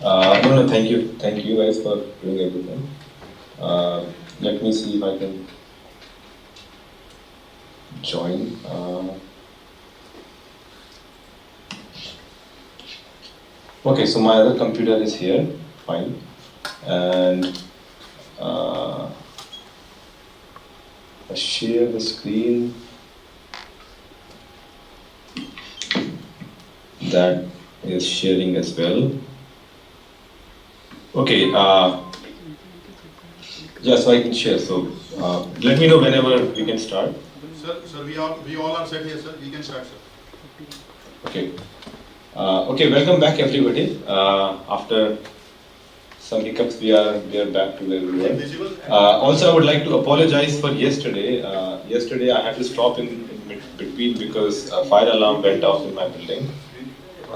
No, thank you. Thank you guys for doing everything. Let me see if I can join. Okay, so my other computer is here, fine. And I share the screen. That is sharing as well. Okay, yeah, so I can share. So let me know whenever we can start. Sir, we all are set here, sir. We can start, sir. Okay. Okay, welcome back everybody. After some hiccups, we are back to where we were. Also, I would like to apologize for yesterday. Yesterday, I had to stop in between because a fire alarm went off in my building,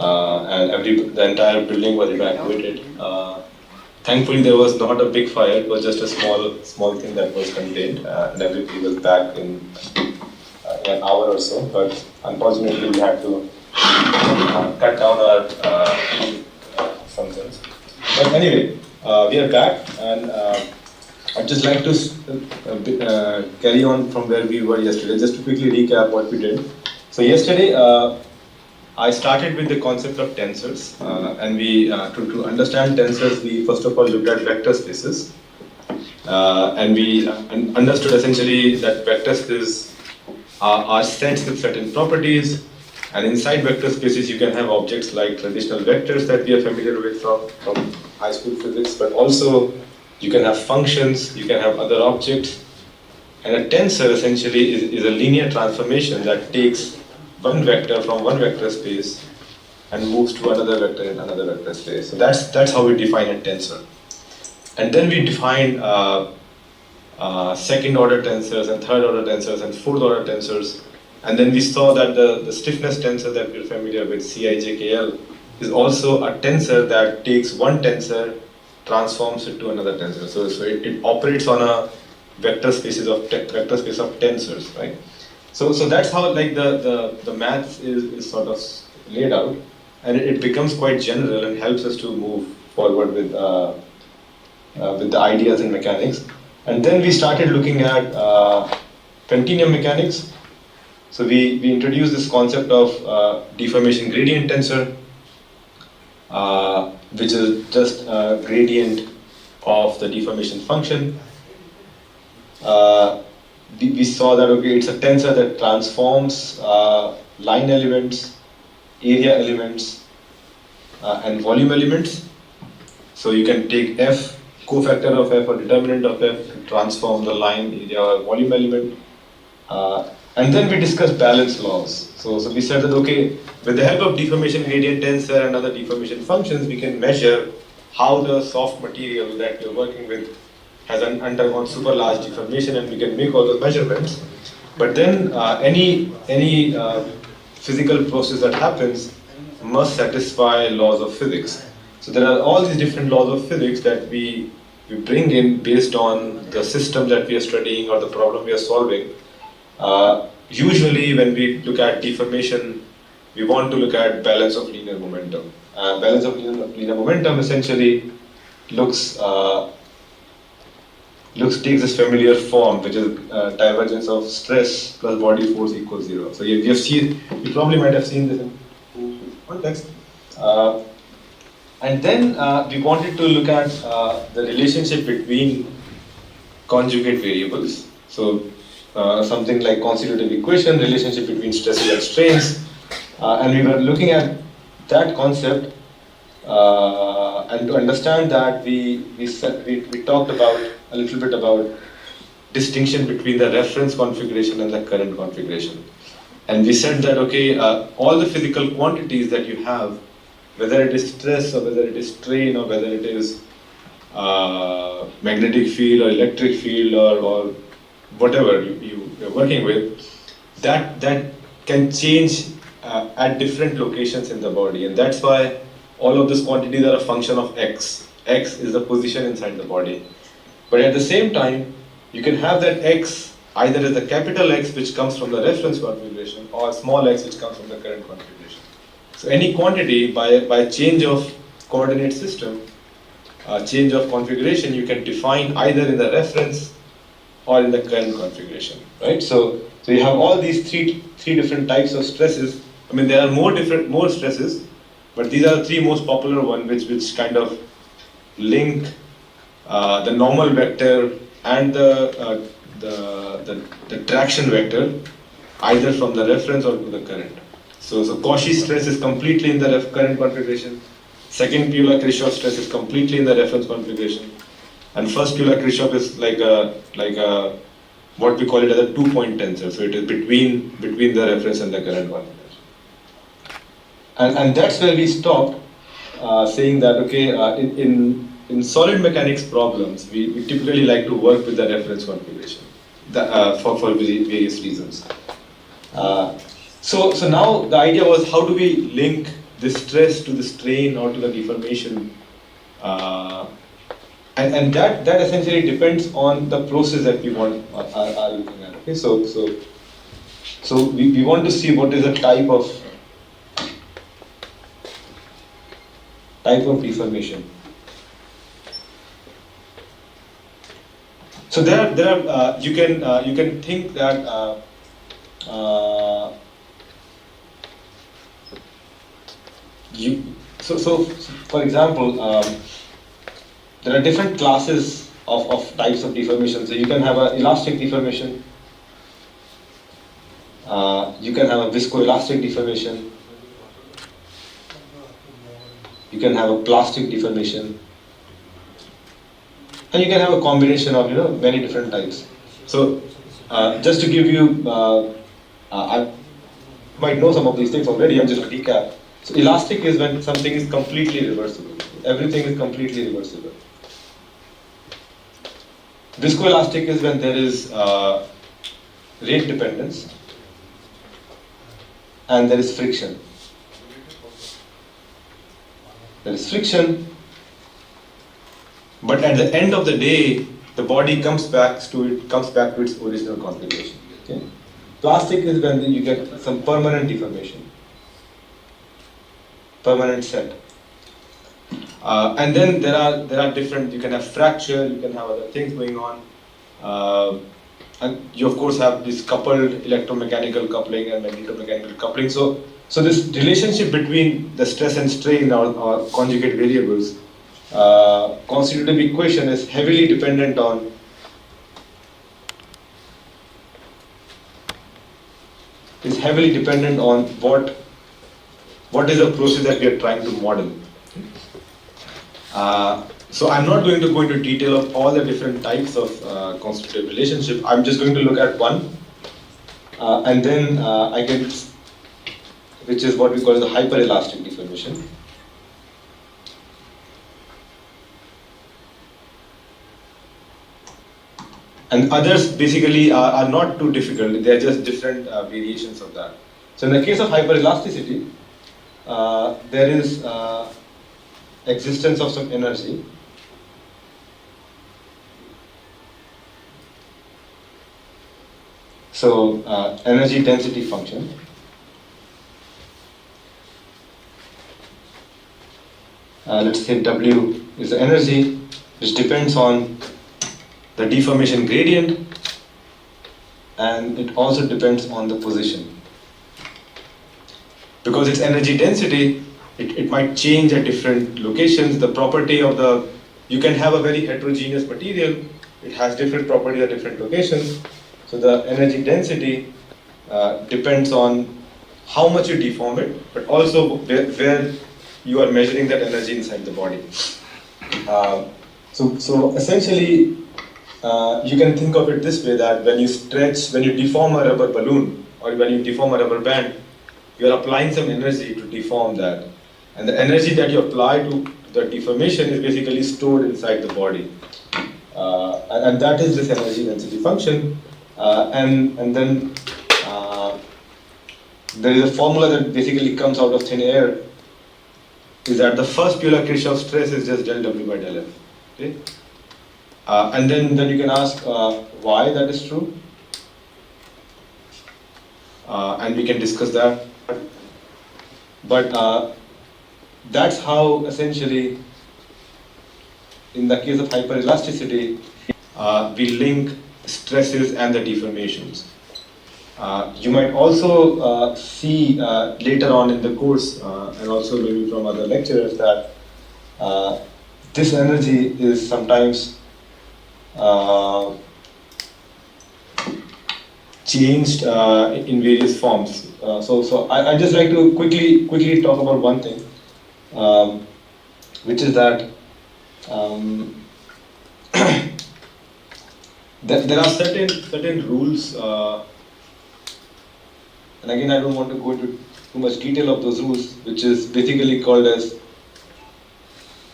and the entire building was evacuated. Thankfully, there was not a big fire; it was just a small thing that was contained, and everybody was back in an hour or so. But unfortunately, we had to cut down our functions. But anyway, we are back, and I'd just like to carry on from where we were yesterday, just to quickly recap what we did. So yesterday, I started with the concept of tensors, and we to understand tensors, we first of all looked at vector spaces, and we understood essentially that vector spaces are sets with certain properties. And inside vector spaces, you can have objects like traditional vectors that we are familiar with from high school physics, but also you can have functions, you can have other objects. And a tensor essentially is a linear transformation that takes one vector from one vector space and moves to another vector in another vector space. So that's how we define a tensor. And then we define second order tensors and third order tensors and fourth order tensors. And then we saw that the stiffness tensor that we're familiar with, CIJKL, is also a tensor that takes one tensor, transforms it to another tensor. So it operates on a vector space of tensors, right? So that's how like the math is sort of laid out, and it becomes quite general and helps us to move forward with the ideas in mechanics. And then we started looking at continuum mechanics. So we introduced this concept of deformation gradient tensor, which is just a gradient of the deformation function. We saw that it's a tensor that transforms line elements, area elements, and volume elements. So you can take f, cofactor of f or determinant of f, to transform the line, area, or volume element. And then we discussed balance laws. So we said that, okay, with the help of deformation gradient tensor and other deformation functions, we can measure how the soft material that we're working with has undergone super large deformation, and we can make all those measurements. But then any physical process that happens must satisfy laws of physics. So there are all these different laws of physics that we bring in based on the system that we are studying or the problem we are solving. Usually when we look at deformation, we want to look at balance of linear momentum. Balance of linear momentum essentially takes this familiar form, which is divergence of stress plus body force equals 0. So you probably might have seen this in context. And then we wanted to look at the relationship between conjugate variables. So something like constitutive equation, relationship between stresses and strains. And we were looking at that concept, and to understand that we talked about a little bit about distinction between the reference configuration and the current configuration. And we said that, okay, all the physical quantities that you have, whether it is stress or whether it is strain or whether it is magnetic field or electric field or whatever you're working with, that can change at different locations in the body. And that's why all of these quantities are a function of x. X is the position inside the body. But at the same time, you can have that x either as a capital X, which comes from the reference configuration, or small x, which comes from the current configuration. So any quantity by change of coordinate system, change of configuration, you can define either in the reference or in the current configuration, right? So you have all these three different types of stresses. I mean, there are more stresses, but these are the three most popular ones, which kind of link the normal vector and the traction vector either from the reference or to the current. So Cauchy stress is completely in the current configuration. Second Euler-Kirchhoff stress is completely in the reference configuration. And first Euler-Kirchhoff is like a what we call it as a 2-point tensor. So it is between the reference and the current configuration. And that's where we stopped saying that, okay, in solid mechanics problems, we typically like to work with the reference configuration for various reasons. So now the idea was, how do we link the stress to the strain or to the deformation? And that essentially depends on the process that we are looking at. Okay, so we want to see what is the type of deformation. So there are you can think that so for example, there are different classes of types of deformation. So you can have an elastic deformation, you can have a viscoelastic deformation, you can have a plastic deformation, and you can have a combination of many different types. So just to give you, I might know some of these things already. I'm just going to recap. So elastic is when something is completely reversible. Everything is completely reversible. Viscoelastic is when there is rate dependence and there is friction. There is friction, but at the end of the day, the body comes back to its original configuration. Okay? Plastic is when you get some permanent deformation, permanent set. And then there are different. You can have fracture. You can have other things going on, and you of course have this coupled electromechanical coupling and magnetomechanical coupling. So this relationship between the stress and strain or conjugate variables, constitutive equation is heavily dependent on what is the process that we are trying to model. So I'm not going to go into detail of all the different types of constitutive relationship. I'm just going to look at one, and then I get, which is what we call the hyperelastic deformation. And others basically are not too difficult. They are just different variations of that. So in the case of hyperelasticity, there is existence of some energy. So energy density function. Let's say W is the energy, which depends on the deformation gradient, and it also depends on the position. Because its energy density, it might change at different locations. The property of you can have a very heterogeneous material, it has different properties at different locations. So the energy density depends on how much you deform it, but also where you are measuring that energy inside the body. So essentially, you can think of it this way, that when you deform a rubber balloon or when you deform a rubber band, you are applying some energy to deform that. And the energy that you apply to the deformation is basically stored inside the body. And that is this energy density function. And then there is a formula that basically comes out of thin air, is that the first Euler-Kirchhoff stress is just del W by del F. Okay? And then you can ask why that is true, and we can discuss that. But that's how essentially, in the case of hyperelasticity, we link stresses and the deformations. You might also see later on in the course, and also maybe from other lecturers, that this energy is sometimes changed in various forms. So I just like to quickly talk about one thing, which is that there are certain rules, and again I don't want to go into too much detail of those rules, which is basically called as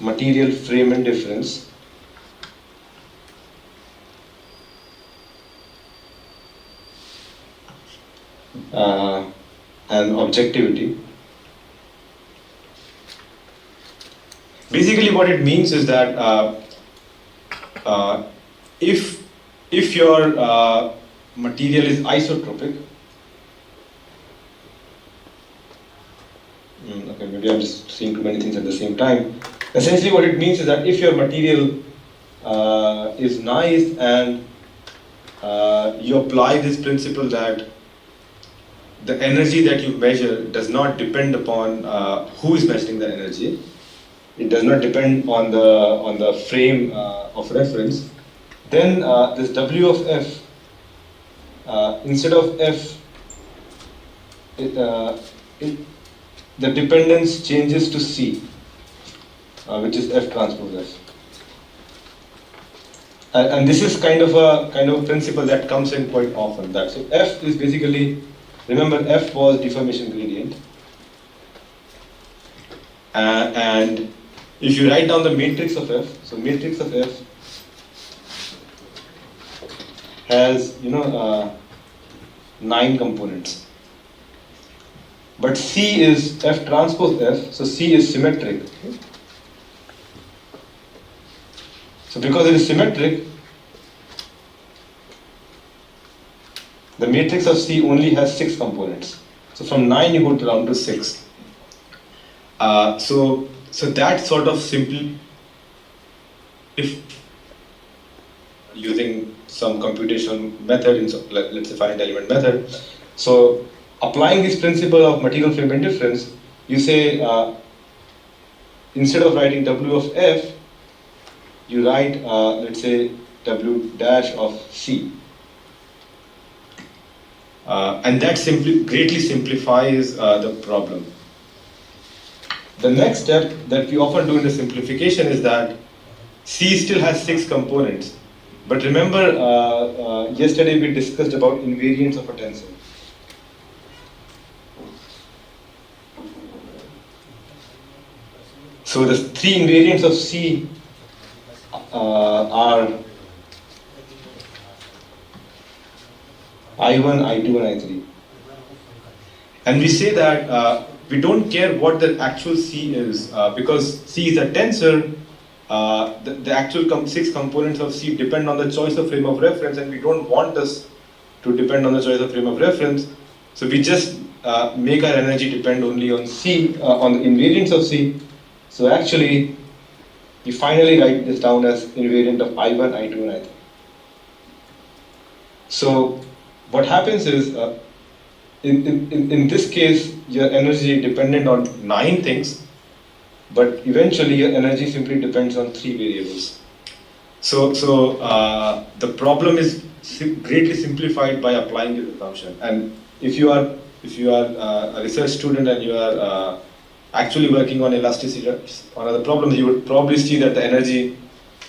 material frame indifference. And objectivity. Basically, what it means is that if your material is isotropic, okay, maybe I'm just saying too many things at the same time. Essentially, what it means is that if your material is nice and you apply this principle that the energy that you measure does not depend upon who is measuring the energy. It does not depend on the frame of reference. Then this W of F, instead of F, the dependence changes to C, which is F transpose F. And this is kind of a principle that comes in quite often. That so F is basically, remember, F was deformation gradient, and if you write down the matrix of F, so matrix of F has 9 components, but C is F transpose F, so C is symmetric. Okay? So because it is symmetric, the matrix of C only has 6 components. So from 9 you go down to 6. So that sort of simple, if using some computational method, let's say finite element method. So applying this principle of material frame indifference, you say instead of writing W of F, you write let's say W dash of C. And that greatly simplifies the problem. The next step that we often do in the simplification is that C still has 6 components. But remember, yesterday we discussed about invariants of a tensor. So the 3 invariants of C are I1, I2, and I3. And we say that we don't care what the actual C is, because C is a tensor. The actual 6 components of C depend on the choice of frame of reference, and we don't want this to depend on the choice of frame of reference. So we just make our energy depend only on C, on the invariants of C. So actually, you finally write this down as invariant of I1, I2, and I3. So what happens is, in this case, your energy dependent on 9 things, but eventually your energy simply depends on 3 variables. So the problem is greatly simplified by applying this assumption. And if you are a research student and you are actually working on elasticity on other problems, you would probably see that the energy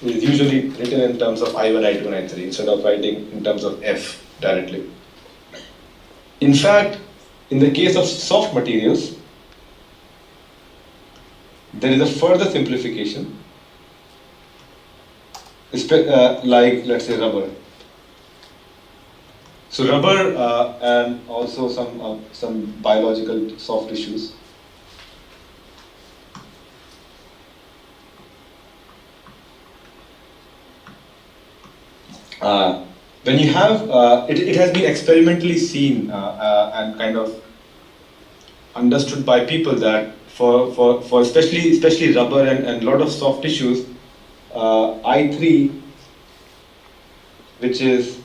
is usually written in terms of I1, I2, and I3 instead of writing in terms of F directly. In fact, in the case of soft materials, there is a further simplification, like let's say rubber. So rubber and also some biological soft tissues. When you have, it has been experimentally seen and kind of understood by people that for especially rubber and lot of soft tissues, I3, which is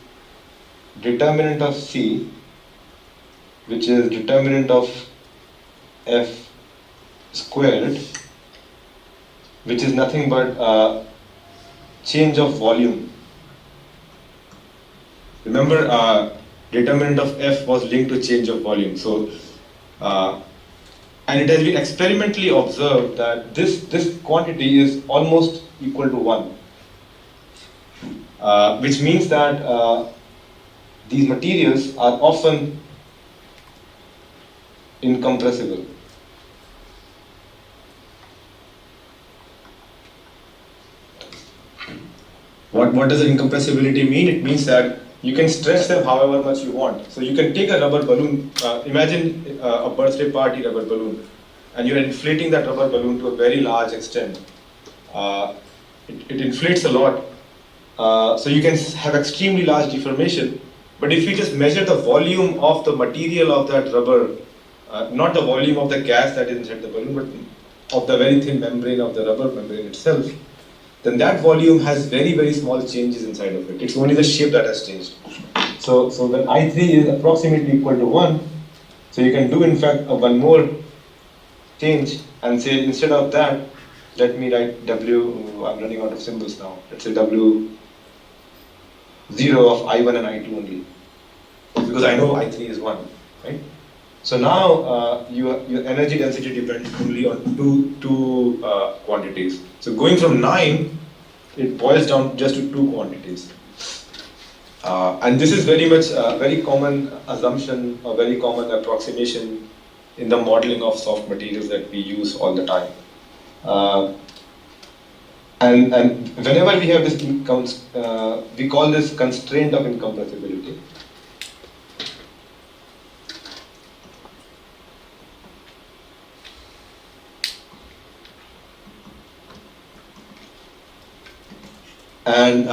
determinant of C, which is determinant of F squared, which is nothing but change of volume. Remember, determinant of F was linked to change of volume. So, and it has been experimentally observed that this quantity is almost equal to 1, which means that these materials are often incompressible. What does incompressibility mean? It means that you can stretch them however much you want. So you can take a rubber balloon, imagine a birthday party rubber balloon, and you're inflating that rubber balloon to a very large extent. It inflates a lot, so you can have extremely large deformation. But if you just measure the volume of the material of that rubber, not the volume of the gas that is inside the balloon, but of the very thin membrane of the rubber membrane itself, then that volume has very, very small changes inside of it. It's only the shape that has changed. So when I3 is approximately equal to 1, so you can do in fact one more change and say instead of that, let me write W, I'm running out of symbols now, let's say W0 of I1 and I2 only, because I know I3 is 1, right? So now your energy density depends only on two quantities. So going from 9, it boils down just to 2 quantities. And this is very much a very common assumption, a very common approximation in the modeling of soft materials that we use all the time. And whenever we have this, we call this constraint of incompressibility. And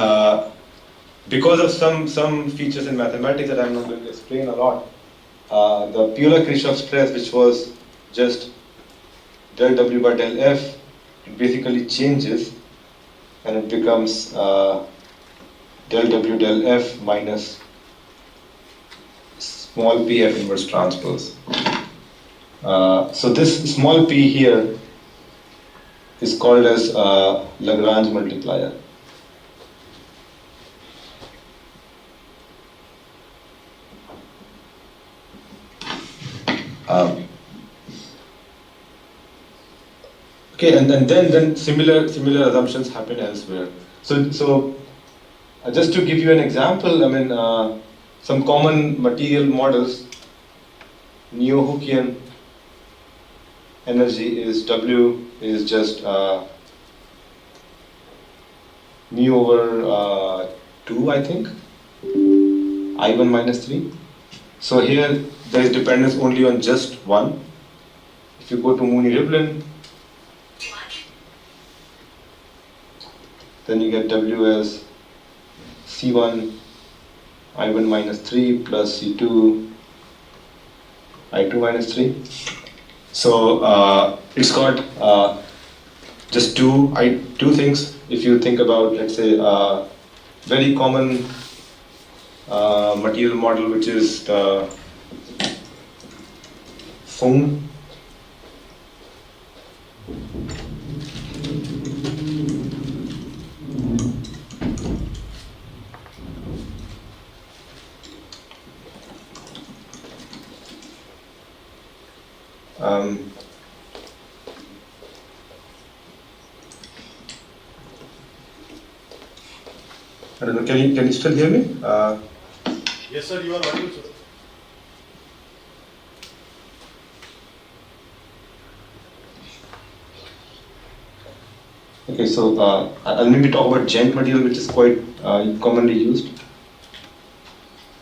because of some features in mathematics that I'm not going to explain a lot, the Euler-Kirchhoff stress, which was just del W by del F, it basically changes and it becomes del W del F minus small p F inverse transpose. So this small p here is called as Lagrange multiplier. Okay, and then similar assumptions happen elsewhere. So just to give you an example, I mean some common material models, Neo-Hookean energy is W is just mu over 2, I think, I1 minus 3. So here there is dependence only on just 1. If you go to Mooney-Rivlin, then you get W as C1 I1 minus 3 plus C2 I2 minus 3. So it's got just two things. If you think about, let's say, very common material model, which is the foam. I don't know. Can you still hear me? Yes, sir. You are audible, sir. Okay, so I'll maybe talk about gent material, which is quite commonly used.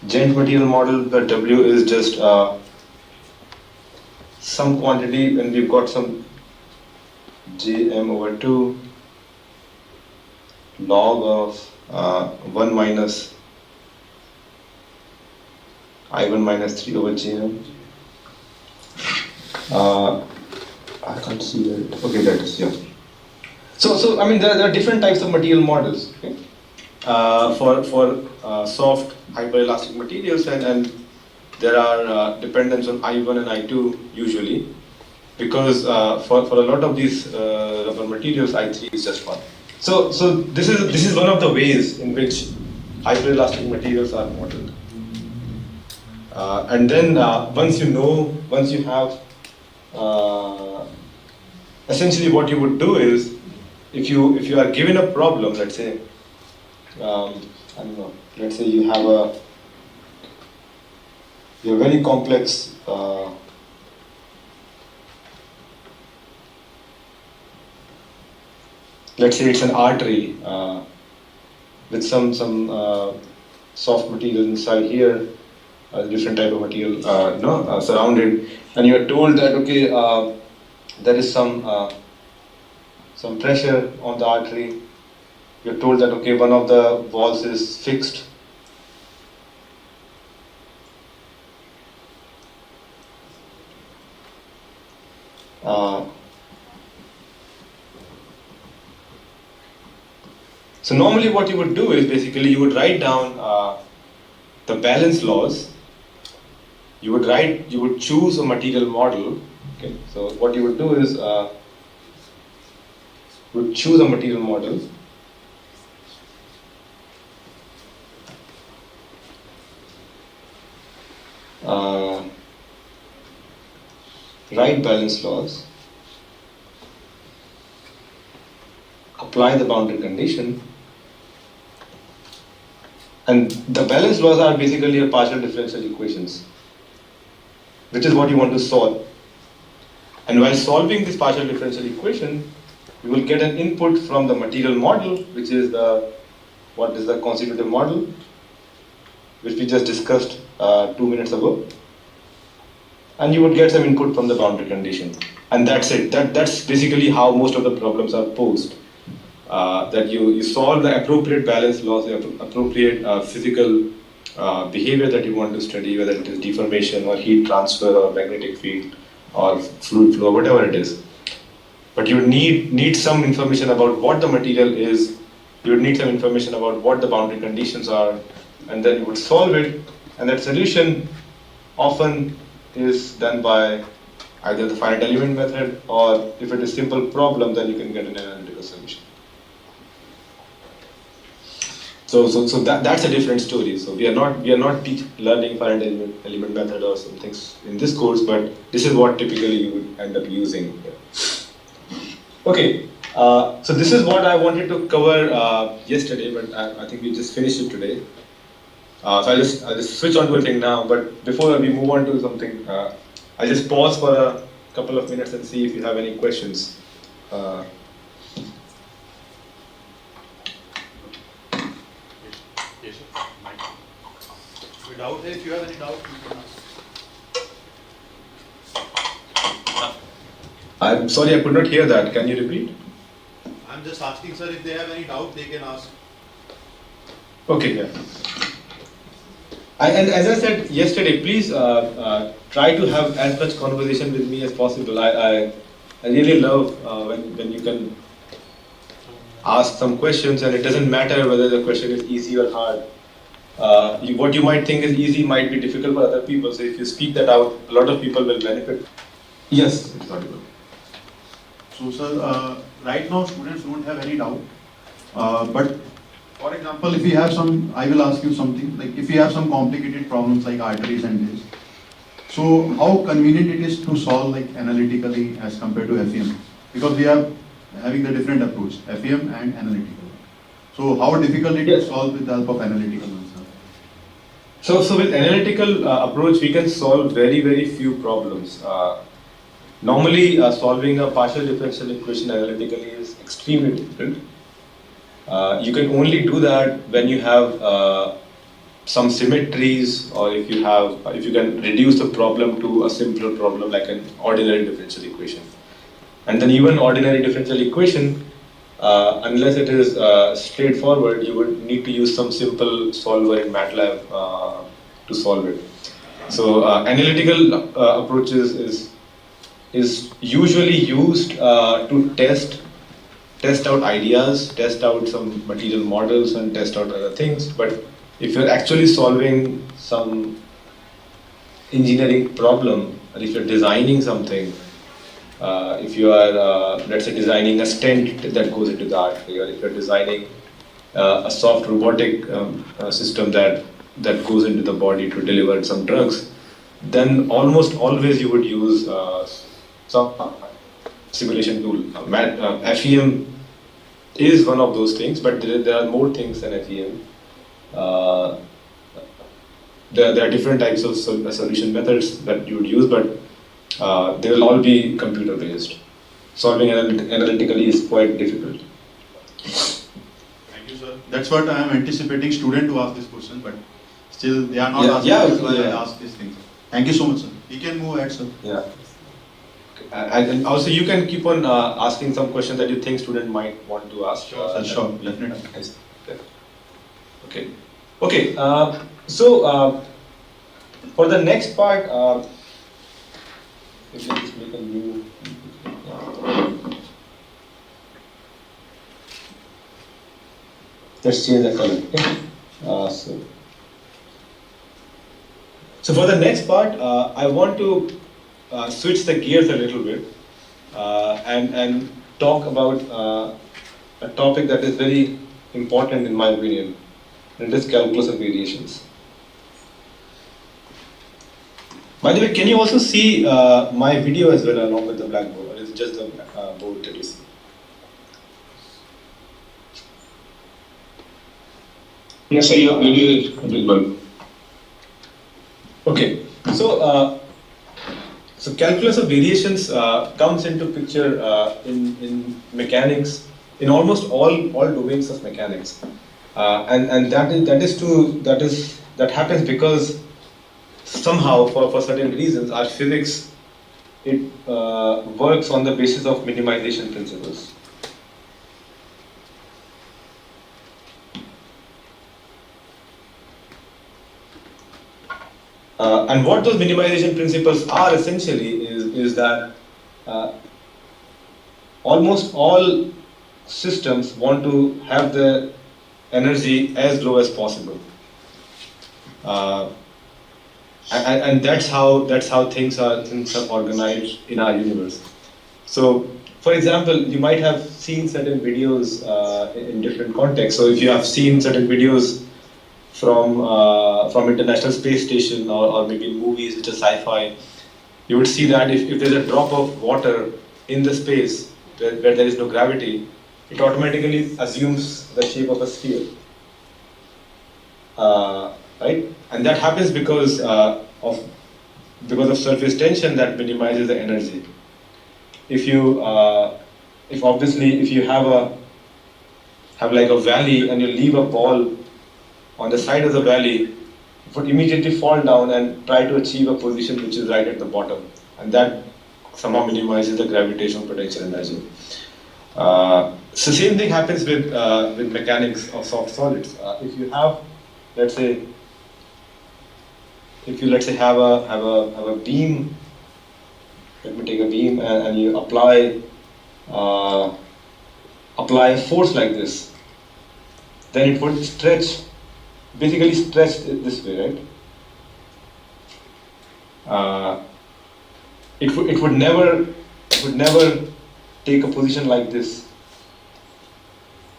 Gent material model, the W is just some quantity, and we've got some Jm over 2 log of 1 minus I1 minus 3 over Jm. Uh, I can't see it. Okay, there it is. Yeah. So I mean, there are different types of material models. Okay? For soft hyperelastic materials, and there are dependence on I1 and I2 usually, because for a lot of these rubber materials, I3 is just one. So this is one of the ways in which hyperelastic materials are modeled. And then once you have, essentially what you would do is, if you are given a problem, let's say, I don't know, let's say you have a very complex let's say it's an artery with some soft material inside here, different type of material surrounded, and you are told that okay, there is some pressure on the artery. You're told that okay, one of the walls is fixed. So normally what you would do is basically you would write down the balance laws. You would choose a material model. Okay. So what you would do is you would choose a material model. Write balance laws. Apply the boundary condition. And the balance laws are basically your partial differential equations, which is what you want to solve. And while solving this partial differential equation, you will get an input from the material model, which is the constitutive model, which we just discussed 2 minutes ago. And you would get some input from the boundary condition. And that's it. That's basically how most of the problems are posed. That you solve the appropriate balance laws, the appropriate physical behavior that you want to study, whether it is deformation or heat transfer or magnetic field or fluid flow, whatever it is. But you need some information about what the material is, you would need some information about what the boundary conditions are, and then you would solve it, and that solution often is done by either the finite element method, or if it is simple problem, then you can get an analytical solution. So that's a different story. So we are not learning finite element method or some things in this course, but this is what typically you would end up using. Okay, so this is what I wanted to cover yesterday, but I think we just finished it today. So I just switch on to a thing now. But before we move on to something, I just pause for a couple of minutes and see if you have any questions. If you have any doubt, you can ask. I'm sorry, I could not hear that. Can you repeat? I'm just asking, sir, if they have any doubt, they can ask. Okay, yeah. And as I said yesterday, please try to have as much conversation with me as possible. I really love when you can ask some questions, and it doesn't matter whether the question is easy or hard. What you might think is easy might be difficult for other people. So if you speak that out, a lot of people will benefit. Yes, it's audible. So, sir, right now students don't have any doubt. But for example, if we have some, I will ask you something, like if you have some complicated problems like arteries and this, so how convenient it is to solve like analytically as compared to FEM? Because we are having the different approach, FEM and analytical. So how difficult it is to solve with the help of analytical answer? So with analytical approach, we can solve very, very few problems. Normally, solving a partial differential equation analytically is extremely difficult. You can only do that when you have some symmetries, or if you can reduce the problem to a simpler problem like an ordinary differential equation. And then even ordinary differential equation, unless it is straightforward, you would need to use some simple solver in MATLAB to solve it. So analytical approaches is is usually used to test out ideas, test out some material models, and test out other things. But if you're actually solving some engineering problem, or if you're designing something, if you are, let's say, designing a stent that goes into the artery, or if you're designing a soft robotic system that goes into the body to deliver some drugs, then almost always you would use some simulation tool. FEM is one of those things, but there are more things than FEM. There are different types of solution methods that you would use, but they will all be computer based. Solving analytically is quite difficult. Thank you, sir. That's what I am anticipating student to ask this question, but still they are not asking. That's why I ask these things. Thank you so much, sir. We can move ahead, sir. Yeah. And also you can keep on asking some questions that you think student might want to ask. Sure, sir. Sure, definitely. Okay. Okay. So for the next part, if you just make a new. Let's change the color. Okay. So for the next part, I want to switch the gears a little bit and talk about a topic that is very important in my opinion, and it is calculus of variations. By the way, can you also see my video as well along with the blackboard, or is it just the board that you see? Yes, sir, your video is visible. Okay, so so calculus of variations comes into picture in mechanics, in almost all domains of mechanics, and that happens because somehow for certain reasons our physics works on the basis of minimization principles. And what those minimization principles are essentially is that almost all systems want to have the energy as low as possible, and that's how things are organized in our universe. So, for example, you might have seen certain videos in different contexts. So, if you have seen certain videos from International Space Station or maybe in movies which are sci-fi, you would see that if there's a drop of water in the space where there is no gravity, it automatically assumes the shape of a sphere, right? And that happens because of surface tension that minimizes the energy. If you have like a valley and you leave a ball on the side of the valley, it would immediately fall down and try to achieve a position which is right at the bottom, and that somehow minimizes the gravitational potential energy. So same thing happens with mechanics of soft solids. If you have, let's say have a beam. Let me take a beam and you apply a force like this, then it would basically stretch this way, right? It would never take a position like this.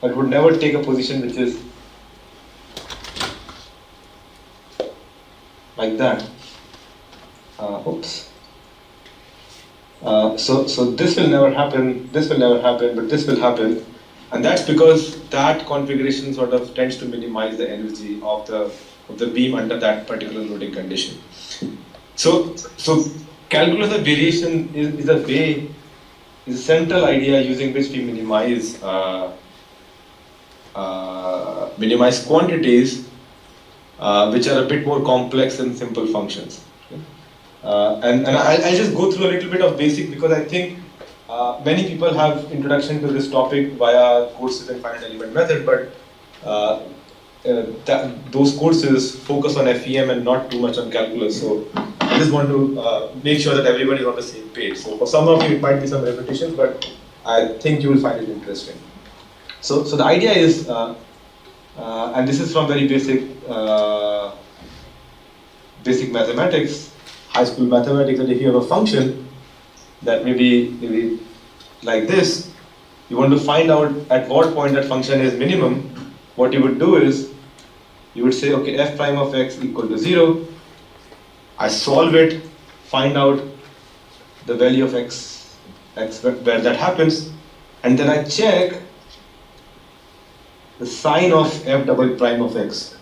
It would never take a position which is like that. Oops. So this will never happen. This will never happen, but this will happen. And that's because that configuration sort of tends to minimize the energy of the beam under that particular loading condition. So calculus of variation is a central idea using which we minimize quantities which are a bit more complex than simple functions. And I'll just go through a little bit of basic because I think many people have introduction to this topic via courses in finite element method, but those courses focus on FEM and not too much on calculus. So I just want to make sure that everybody is on the same page. So for some of you, it might be some repetitions, but I think you will find it interesting. So the idea is, and this is from very basic mathematics, high school mathematics, that if you have a function that maybe like this, you want to find out at what point that function is minimum, what you would do is, you would say, okay, f prime of x equal to 0, I solve it, find out the value of x where that happens, and then I check the sign of f double prime of x.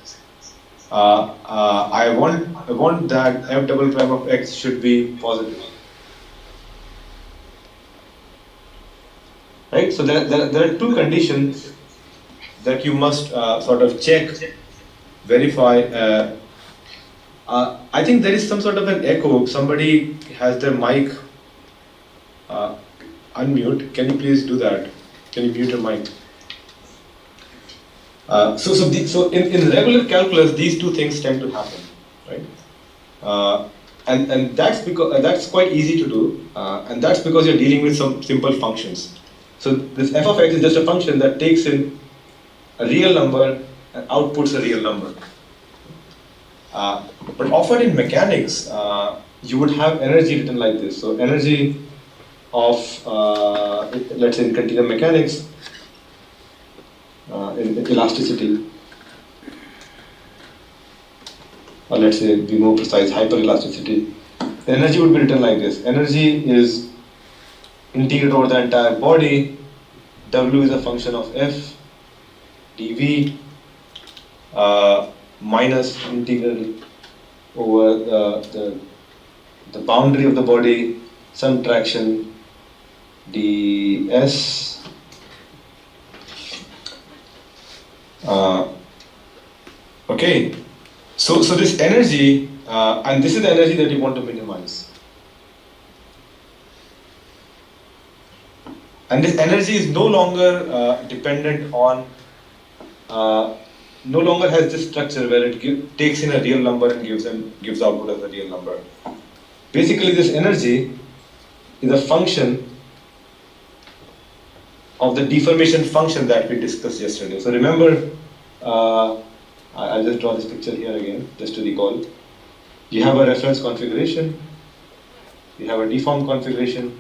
I want that f double prime of x should be positive. Right? So there are two conditions that you must sort of check, verify. I think there is some sort of an echo. Somebody has their mic unmute. Can you please do that? Can you mute your mic? So in regular calculus, these two things tend to happen, right? And that's because that's quite easy to do, and that's because you're dealing with some simple functions. So this f of x is just a function that takes in a real number and outputs a real number. But often in mechanics, you would have energy written like this. So energy of, let's say in continuum mechanics, in elasticity, or let's say be more precise, hyperelasticity, the energy would be written like this. Energy is integrated over the entire body. W is a function of f dv minus integral over the boundary of the body, some traction ds. Okay, so this energy, and this is the energy that you want to minimize. And this energy is no longer dependent on, no longer has this structure where it takes in a real number and gives output as a real number. Basically, this energy is a function of the deformation function that we discussed yesterday. So remember, I'll just draw this picture here again, just to recall. You have a reference configuration, you have a deformed configuration,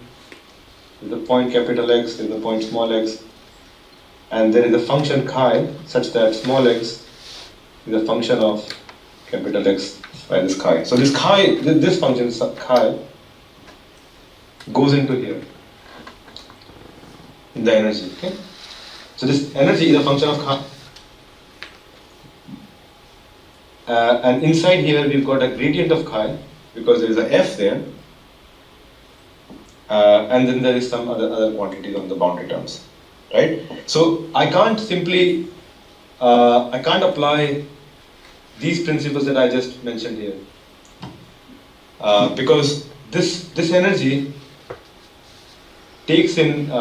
there's a point capital X, there's a point small x, and there is a function chi such that small x is a function of capital X by this chi. So this chi, this function chi goes into here in the energy. Okay? So this energy is a function of chi. And inside here we've got a gradient of chi because there is a f there, and then there is some other quantities on the boundary terms, right? So I can't simply I can't apply these principles that I just mentioned here because this energy takes in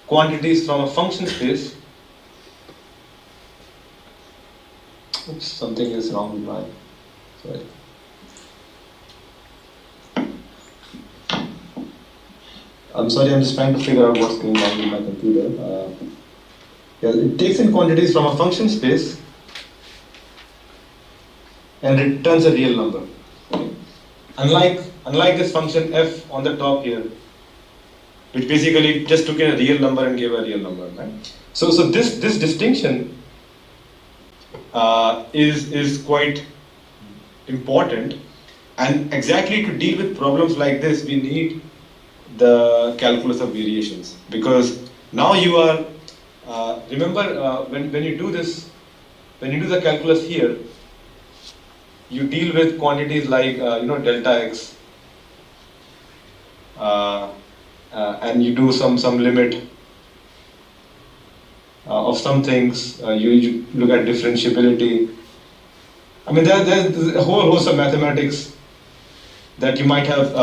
quantities from a function space. Oops, something is wrong with my, sorry. I'm sorry, I'm just trying to figure out what's going on with my computer. Yeah, it takes in quantities from a function space and returns a real number. Okay? Unlike this function f on the top here, which basically just took in a real number and gave a real number, right? So this distinction is quite important, and exactly to deal with problems like this, we need the calculus of variations, because now you are remember when you do this, when you do the calculus here, you deal with quantities like delta x, and you do some limit of some things. You look at differentiability. I mean, there's a whole host of mathematics that you might have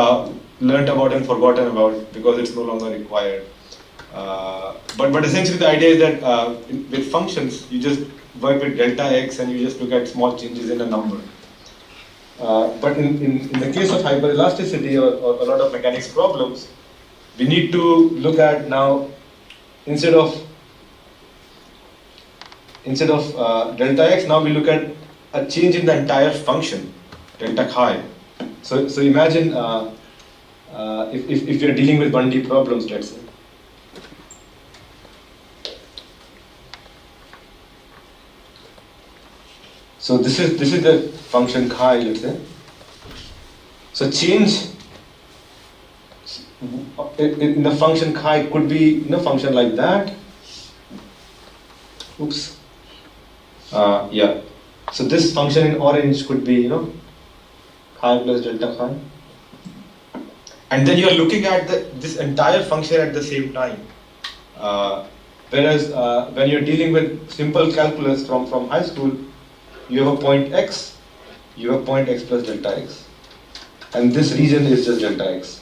learnt about and forgotten about because it's no longer required. But essentially the idea is that with functions, you just work with delta x and you just look at small changes in a number. But in the case of hyperelasticity or a lot of mechanics problems, we need to look at now, instead of delta x, now we look at a change in the entire function, delta chi. So imagine if you're dealing with 1D problems, let's say. So this is the function chi, let's say. So change in the function chi could be function like that. Oops. Yeah. So this function in orange could be chi plus delta chi. And then you are looking at this entire function at the same time. Whereas when you're dealing with simple calculus from high school, you have a point x, you have point x plus delta x, and this region is just delta x.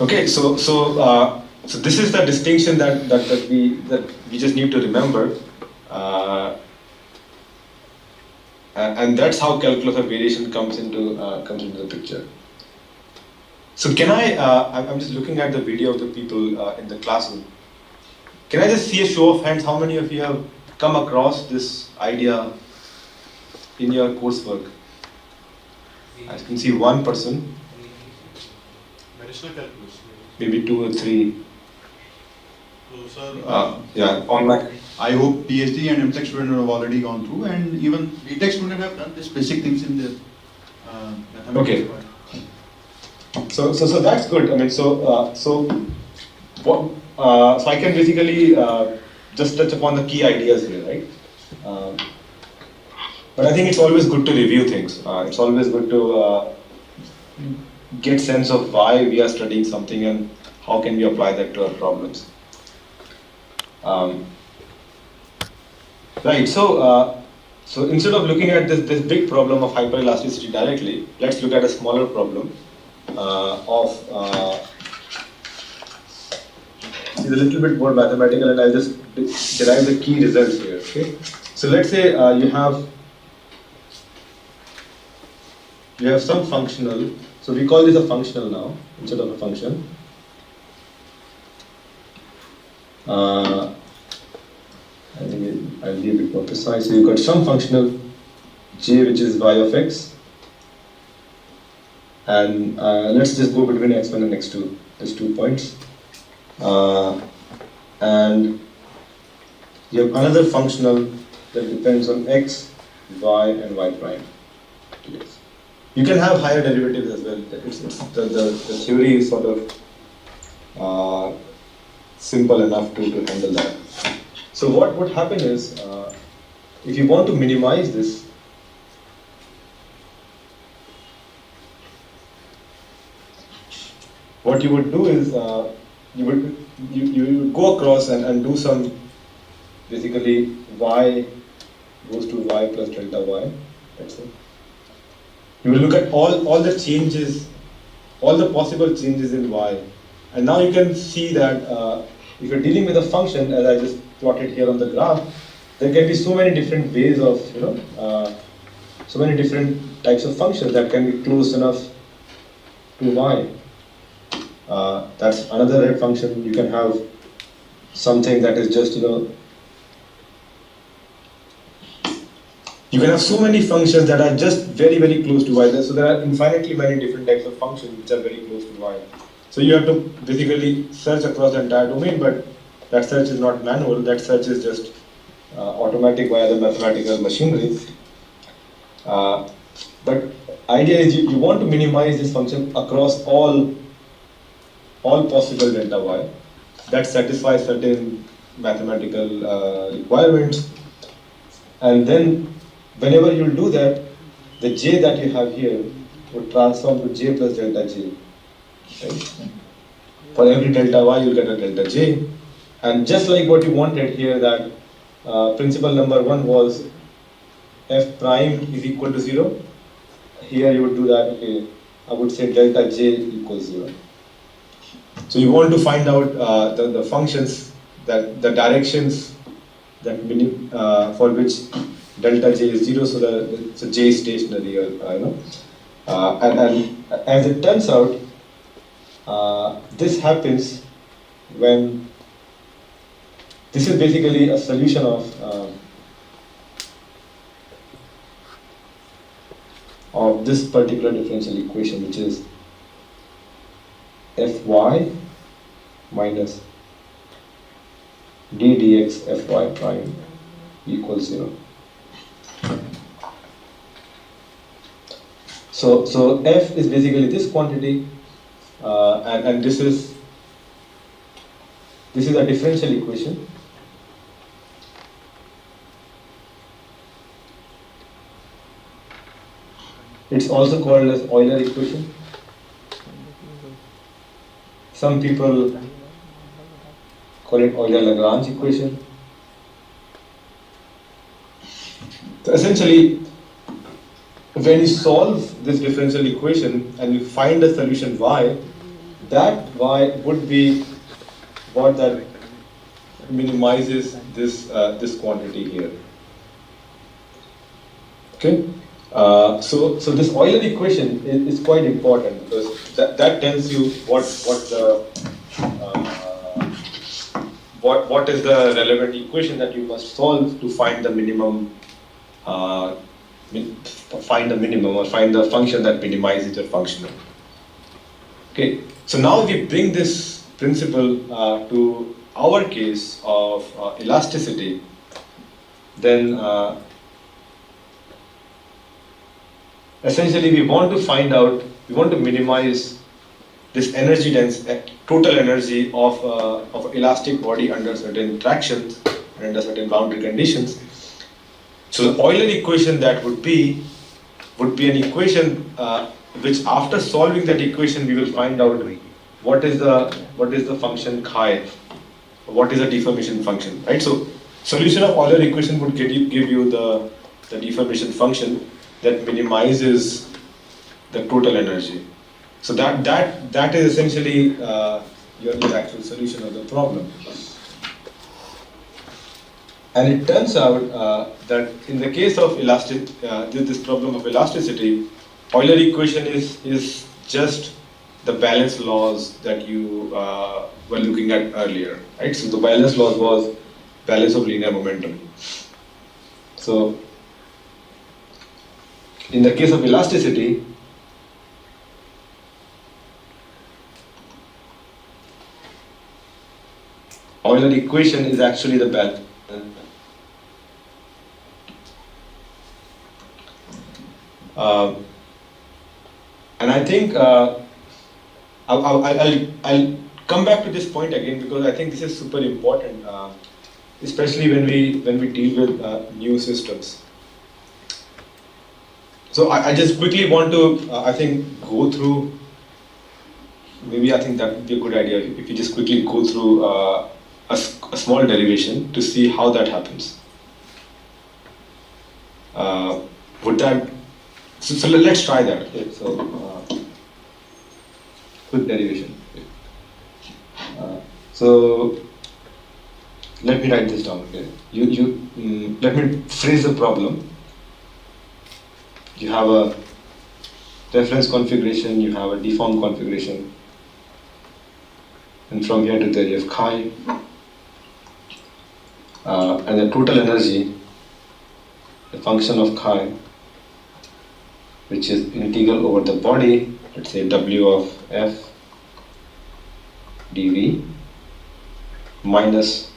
Okay, so this is the distinction that we just need to remember, and that's how calculus of variation comes into the picture. So can I'm just looking at the video of the people in the classroom. Can I just see a show of hands? How many of you have come across this idea in your coursework? I can see one person. Variational calculus. Maybe 2 or 3. So, sir, yeah, online. I hope PhD and MTech students have already gone through, and even BTech students have done these basic things in their mathematics. Okay. So that's good. I mean, so I can basically just touch upon the key ideas here, right? But I think it's always good to review things. It's always good to get sense of why we are studying something and how can we apply that to our problems. Right. So instead of looking at this big problem of hyperelasticity directly, let's look at a smaller problem it's a little bit more mathematical, and I'll just derive the key results here. Okay. So let's say you have some functional. So we call this a functional now instead of a function. I think I'll be a bit more precise. So you've got some functional j, which is y of x, and let's just go between x1 and x2. There's 2 points, and you have another functional that depends on x, y, and y prime. Yes. You can have higher derivatives as well. The theory is sort of simple enough to handle that. So what would happen is, if you want to minimize this, what you would do is you would go across and do some, basically y goes to y plus delta y, let's say. You will look at all the changes, all the possible changes in y, and now you can see that if you're dealing with a function, as I just plotted here on the graph, there can be so many different ways of, so many different types of functions that can be close enough to y. That's another red function. You can have something that is just, you can have so many functions that are just very, very close to y. So there are infinitely many different types of functions which are very close to y. So you have to basically search across the entire domain, but that search is not manual. That search is just automatic via the mathematical machinery. But idea is you want to minimize this function across all possible delta y that satisfy certain mathematical requirements, and then whenever you do that, the j that you have here would transform to j plus delta j. Right? For every delta y, you'll get a delta j, and just like what you wanted here, that principle number 1 was f prime is equal to 0. Here you would do that. Okay, I would say delta j equals 0. So you want to find out the functions, that the directions that for which delta J is 0, so J is stationary, or and as it turns out, this happens when this is basically a solution of this particular differential equation, which is Fy minus d dx Fy prime equals 0. So F is basically this quantity, and this is a differential equation. It's also called as Euler equation. Some people call it Euler-Lagrange equation. So essentially, when you solve this differential equation and you find a solution y, that y would be what that minimizes this quantity here. Okay. So this Euler equation is quite important, because that tells you what is the relevant equation that you must solve to find the minimum, or find the function that minimizes your function. Okay. So now we bring this principle to our case of elasticity, then essentially we want to minimize this energy total energy of elastic body under certain tractions and under certain boundary conditions. So the Euler equation that would be an equation which, after solving that equation, we will find out what is the function chi, what is the deformation function, right? So solution of Euler equation would give you the deformation function that minimizes the total energy. So that is essentially your actual solution of the problem. And it turns out that in the case of this problem of elasticity, Euler equation is just the balance laws that you were looking at earlier, right? So the balance laws was balance of linear momentum. So in the case of elasticity, Euler equation is actually the balance. And I think I'll come back to this point again, because I think this is super important, especially when we deal with new systems. So I just quickly want to I think go through. Maybe I think that would be a good idea if you just quickly go through a small derivation to see how that happens. Would that? So let's try that. Okay. So quick derivation. Okay. So let me write this down. Okay. Let me phrase the problem. You have a reference configuration. You have a deformed configuration. And from here to there you have chi, and the total energy, the function of chi, which is integral over the body, let's say W of F dV, minus,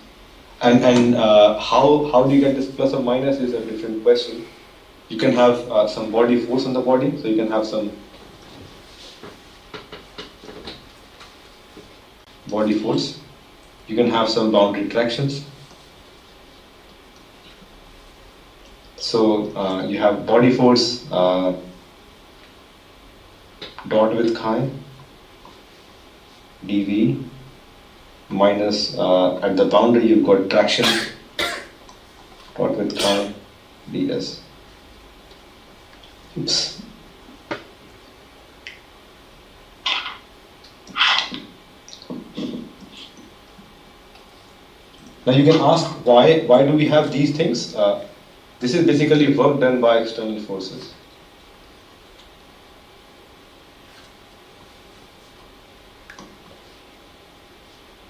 and how do you get this plus or minus is a different question. You can have some body force on the body, so you can have some body force. You can have some boundary tractions. So you have body force dot with chi dV minus at the boundary you've got traction dot with chi ds. Oops. Now you can ask why do we have these things? This is basically work done by external forces.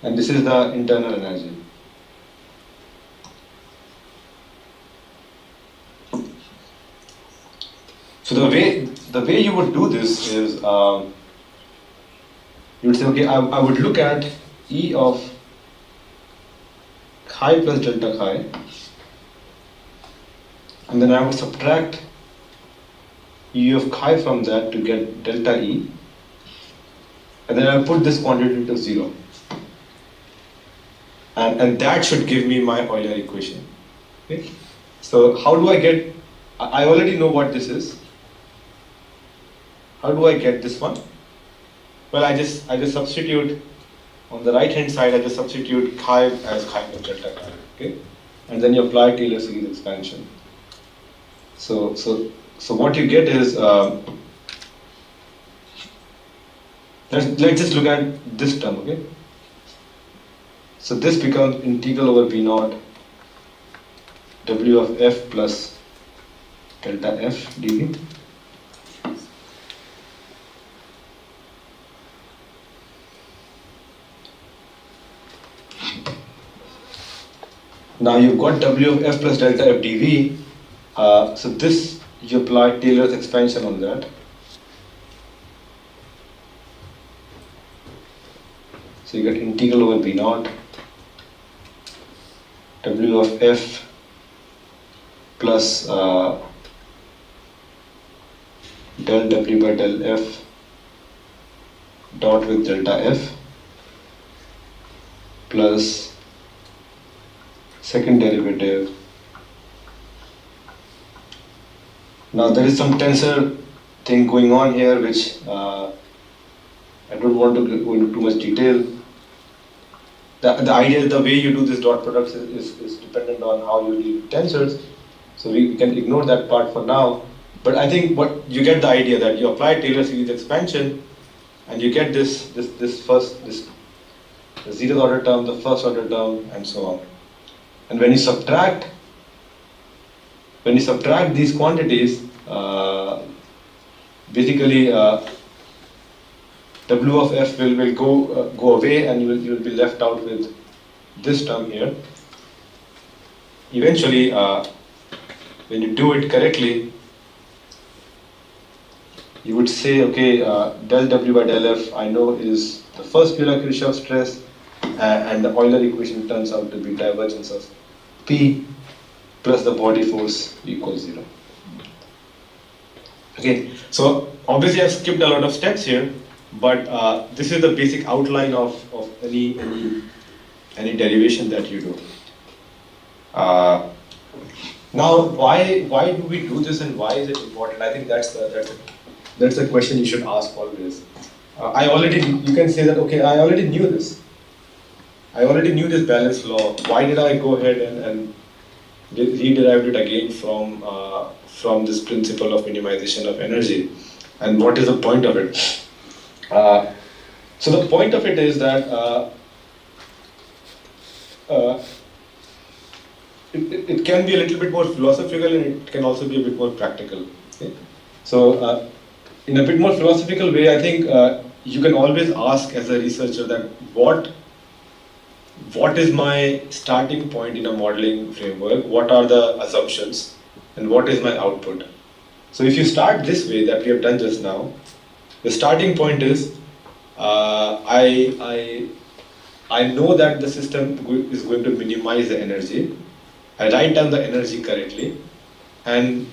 And this is the internal energy. So the way you would do this is you would say, okay, I would look at E of chi plus delta chi, and then I would subtract E of chi from that to get delta E, and then I'll put this quantity to 0. And that should give me my Euler equation. Okay? So how do I get, I already know what this is. How do I get this one? Well, I just substitute on the right hand side. I just substitute chi as chi plus delta chi. Okay, and then you apply Taylor series expansion. So what you get is let's just look at this term. Okay, so this becomes integral over V naught W of f plus delta f dv. Now you've got W of f plus delta f dv, so this you apply Taylor's expansion on that. So you get integral over V naught W of f plus del W by del f dot with delta f plus second derivative. Now there is some tensor thing going on here which I don't want to go into too much detail. The idea, the way you do this dot product is dependent on how you deal with tensors. So we can ignore that part for now. But I think what you get the idea that you apply Taylor series expansion and you get this the 0th order term, the 1st order term, and so on. And when you subtract these quantities, basically W of f will go away, and you will be left out with this term here. Eventually, when you do it correctly, you would say, okay, del W by del f I know is the first Euler-Kirchhoff stress, and the Euler equation turns out to be divergence of P plus the body force equals 0. Okay, so obviously I've skipped a lot of steps here, but this is the basic outline of any derivation that you do. Now, why do we do this, and why is it important? I think that's a question you should ask always. You can say that, okay, I already knew this. I already knew this balance law. Why did I go ahead and re-derived it again from this principle of minimization of energy? And what is the point of it? So the point of it is that it can be a little bit more philosophical, and it can also be a bit more practical. Okay? So in a bit more philosophical way, I think you can always ask as a researcher that what is my starting point in a modeling framework, what are the assumptions, and what is my output. So if you start this way that we have done just now, the starting point is I know that the system is going to minimize the energy. I write down the energy correctly, and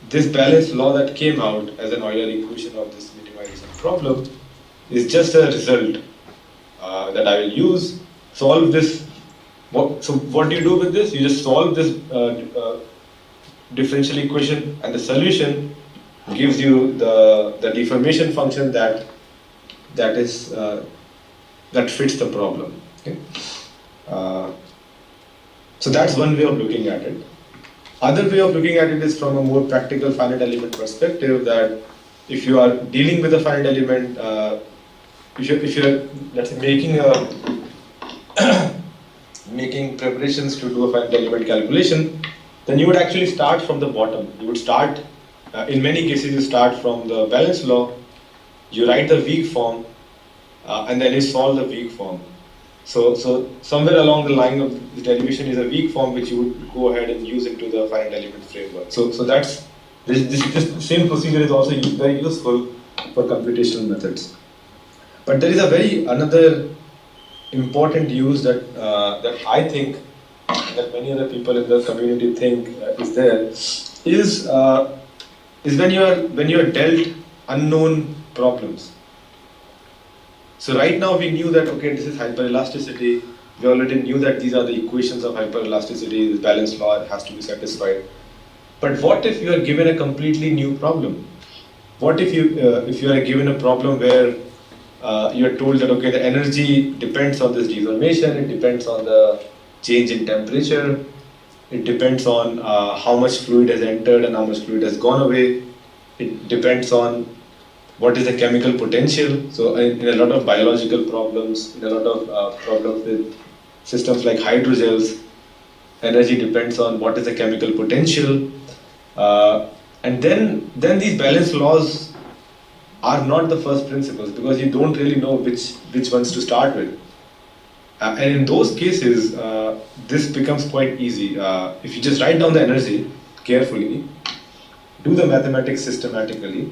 this balance law that came out as an Euler equation of this minimization problem is just a result that I will use. Solve this. So what do you do with this? You just solve this differential equation, and the solution gives you the deformation function that fits the problem. Okay? So that's one way of looking at it. Other way of looking at it is from a more practical finite element perspective, that if you are dealing with a finite element, if you're let's say making preparations to do a finite element calculation, then you would actually start from the bottom. You would start, in many cases, you start from the balance law, you write the weak form, and then you solve the weak form. So somewhere along the line of the derivation is a weak form which you would go ahead and use into the finite element framework. So that's this same procedure is also very useful for computational methods. But there is a another important use that that I think that many other people in the community think is when you are dealt unknown problems. So right now we knew that okay, this is hyperelasticity. We already knew that these are the equations of hyperelasticity. This balance law has to be satisfied. But what if you are given a completely new problem? What if you are given a problem where you are told that okay, the energy depends on this deformation, it depends on the change in temperature, it depends on how much fluid has entered and how much fluid has gone away, it depends on what is the chemical potential. So in a lot of biological problems, in a lot of problems with systems like hydrogels, energy depends on what is the chemical potential. And then these balance laws are not the first principles because you don't really know which ones to start with. And in those cases, this becomes quite easy. If you just write down the energy carefully, do the mathematics systematically,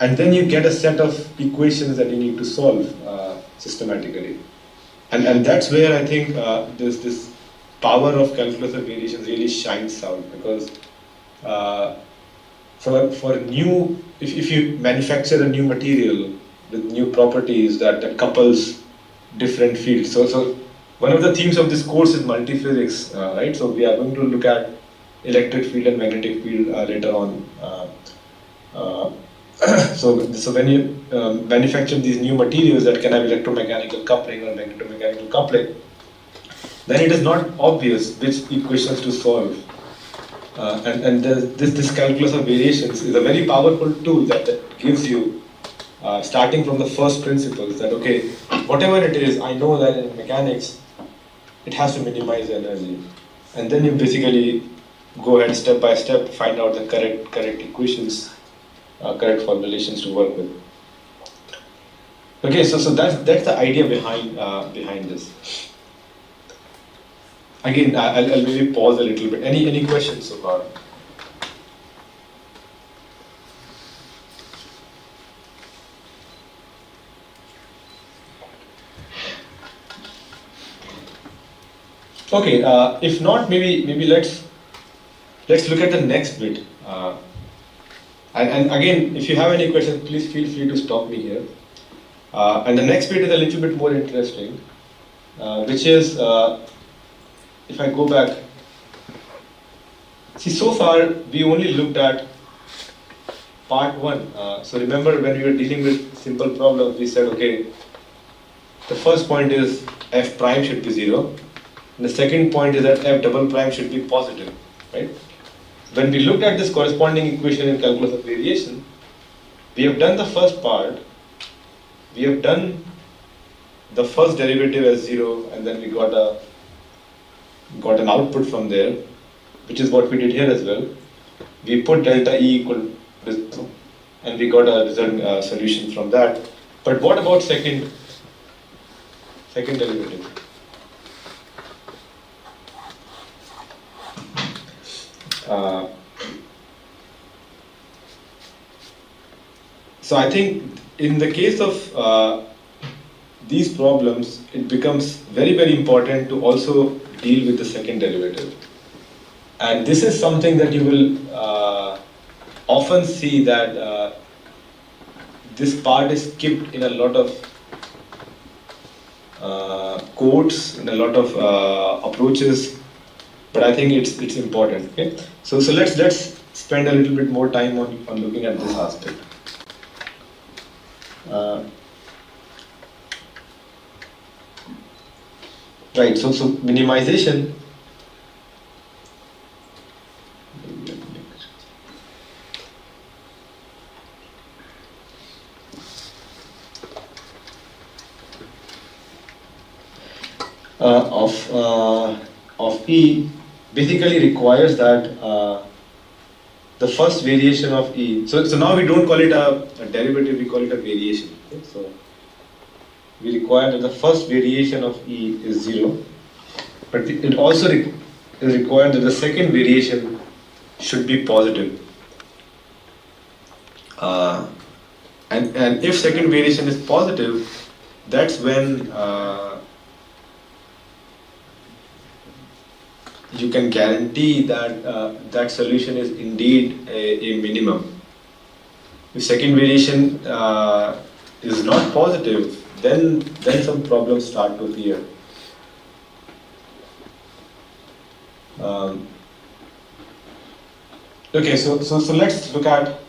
and then you get a set of equations that you need to solve systematically. And that's where I think this power of calculus of variations really shines out, because for new, if you manufacture a new material with new properties that couples different fields. So one of the themes of this course is multiphysics, right? So we are going to look at electric field and magnetic field later on. So when you manufacture these new materials that can have electromechanical coupling or magnetomechanical coupling, then it is not obvious which equations to solve. This calculus of variations is a very powerful tool that gives you, starting from the first principles, that okay, whatever it is, I know that in mechanics, it has to minimize energy. And then you basically go ahead step by step, find out the correct equations, correct formulations to work with. Okay, so that's the idea behind this. Again, I'll maybe pause a little bit. Any questions so far? Okay, if not, maybe let's look at the next bit. And again, if you have any questions, please feel free to stop me here. And the next bit is a little bit more interesting, which is, if I go back, see, so far we only looked at part one. So remember, when we were dealing with simple problems, we said, okay, the first point is f prime should be 0. And the second point is that f double prime should be positive, right? When we looked at this corresponding equation in calculus of variation, we have done the first part, we have done the first derivative as 0, and then we got an output from there, which is what we did here as well. We put delta E equal to 0, and we got a result solution from that. But what about second derivative? So I think in the case of these problems, it becomes very, very important to also deal with the second derivative. And this is something that you will often see that this part is skipped in a lot of codes, in a lot of approaches, but I think it's important. Okay, so let's spend a little bit more time on looking at this aspect. Right. So minimization. Of E basically requires that the first variation of E, so now we don't call it a derivative, we call it a variation. Okay? So we require that the first variation of E is 0, but it also is required that the second variation should be positive. And if second variation is positive, that's when you can guarantee that that solution is indeed a minimum. If second variation is not positive, then some problems start to appear. Okay, so let's look at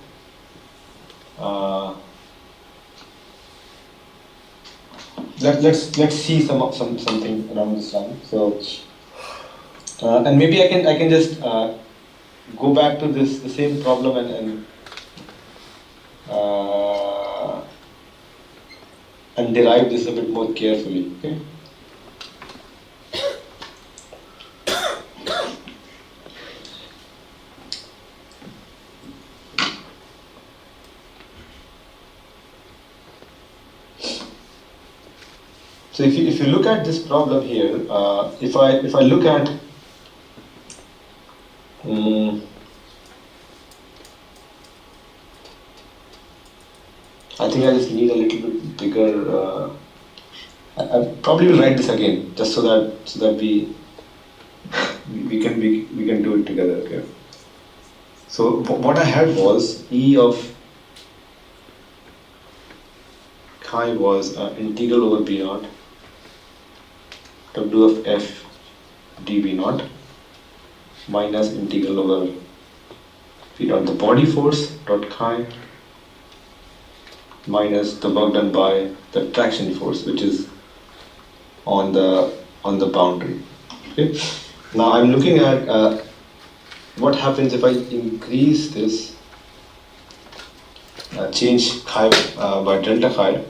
let's see something around this line. So and maybe I can just go back to the same problem and derive this a bit more carefully. Okay. So if you look at this problem here, if I look at I think I just need a little bit bigger. I probably will write this again just so that we can do it together. Okay. So what I had was E of chi was integral over B naught W of F dV naught minus integral over V naught, the body force dot chi minus the work done by the traction force, which is on the boundary. Okay. Now I'm looking at what happens if I increase this, change chi by delta chi.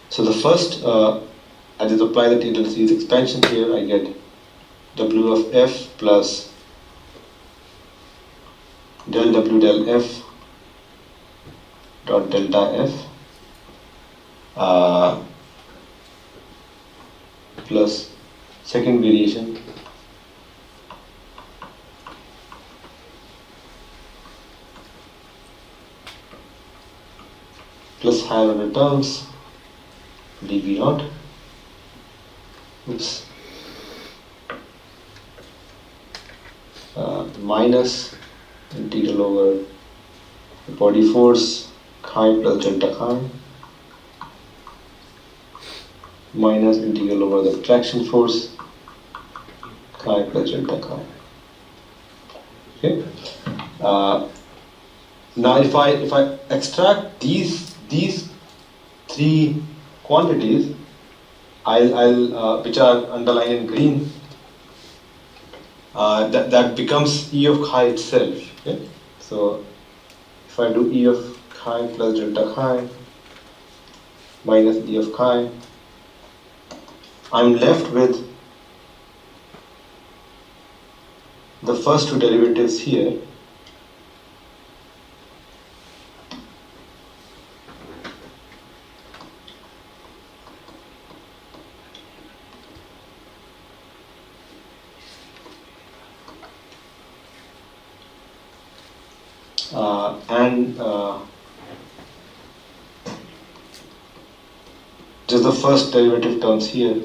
So the first, I just apply the Taylor series expansion here. I get W of F plus del W del F dot delta F plus second variation plus higher order terms dV naught, minus integral over the body force chi plus delta chi minus integral over the traction force chi plus delta chi. Okay. Now if I extract these three quantities, I'll which are underlined in green, that becomes E of chi itself. Okay? So if I do E of chi plus delta chi minus E of chi, I'm left with the first two derivatives here. And just the first derivative terms here.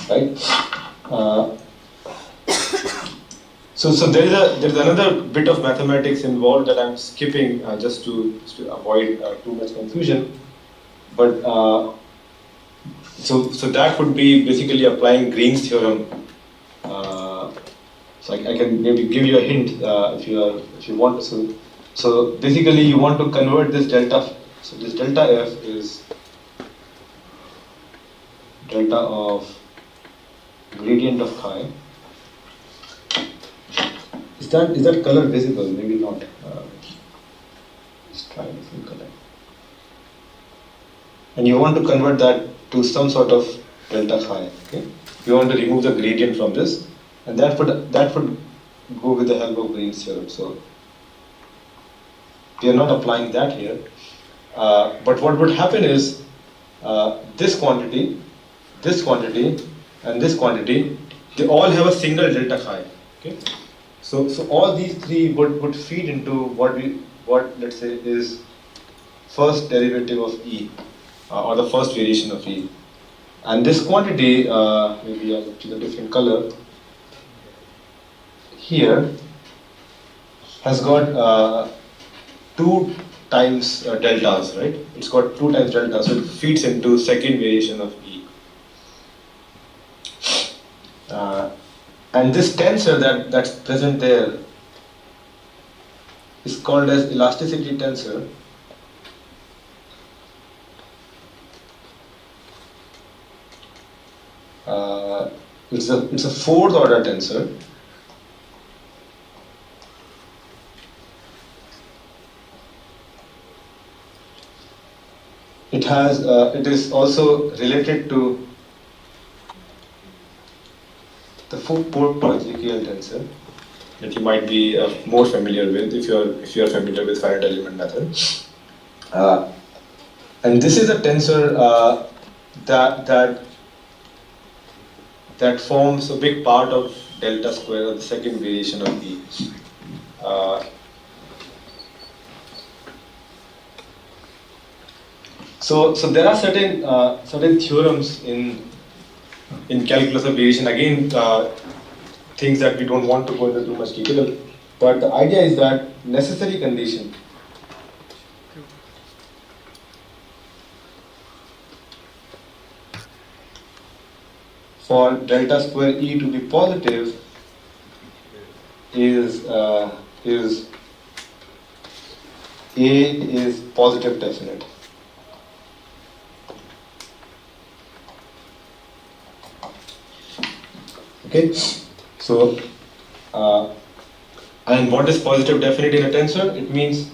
Right. So there is another bit of mathematics involved that I'm skipping just to avoid too much confusion. But so that would be basically applying Green's theorem. So I can maybe give you a hint if you want to. So basically you want to convert this delta. So this delta F is delta of gradient of chi. Is that color visible? Maybe not. Let's try. and you want to convert that to some sort of delta phi. Okay? You want to remove the gradient from this, and that would go with the help of Green's theorem. So we are not applying that here. But what would happen is this quantity, and this quantity, they all have a single delta phi. Okay? So all these three would feed into what let's say is first derivative of E, or the first variation of E. And this quantity, maybe I'll choose a different color, here has got 2 times deltas, right? It's got 2 times delta, so it feeds into second variation of E. And this tensor that's present there is called as elasticity tensor. It's a 4th order tensor. It is also related to the 4th order GKL tensor that you might be more familiar with if you are familiar with finite element method. And this is a tensor that forms a big part of delta square, or the second variation of E. So there are certain theorems in calculus of variation. Again, things that we don't want to go into too much detail. But the idea is that necessary condition for delta square E to be positive is A is positive definite. Okay, so and what is positive definite in a tensor? It means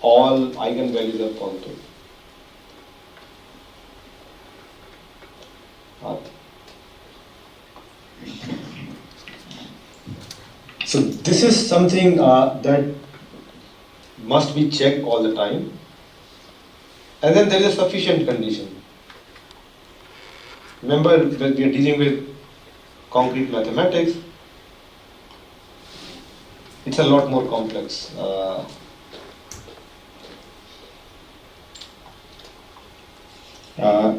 all eigenvalues are positive. So this is something that must be checked all the time. And then there is a sufficient condition. Remember that we are dealing with concrete mathematics. It's a lot more complex.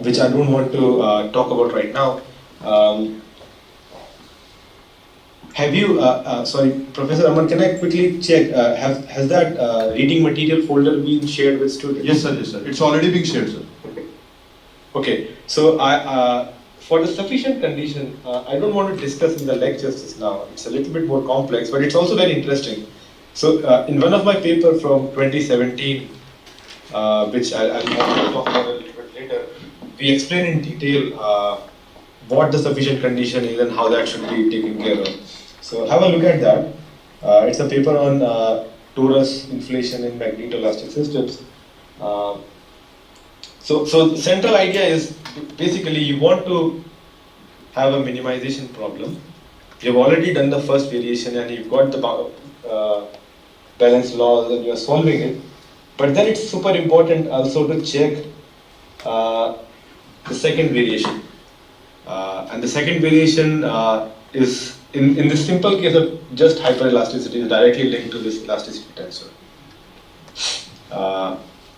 Which I don't want to talk about right now. Have you, sorry, Professor Aman, can I quickly check, has that reading material folder been shared with students? Yes, sir, yes, sir. It's already being shared, sir. Okay, so for the sufficient condition, I don't want to discuss in the lectures just now. It's a little bit more complex, but it's also very interesting. So in one of my papers from 2017, which I'll talk about a little bit later, we explain in detail what the sufficient condition is and how that should be taken care of. So have a look at that. It's a paper on torus inflation in magnetoelastic systems. So the central idea is basically you want to have a minimization problem. You've already done the first variation and you've got the balance laws and you're solving it. But then it's super important also to check the second variation. And the second variation is, in this simple case of just hyperelasticity, is directly linked to this elasticity tensor.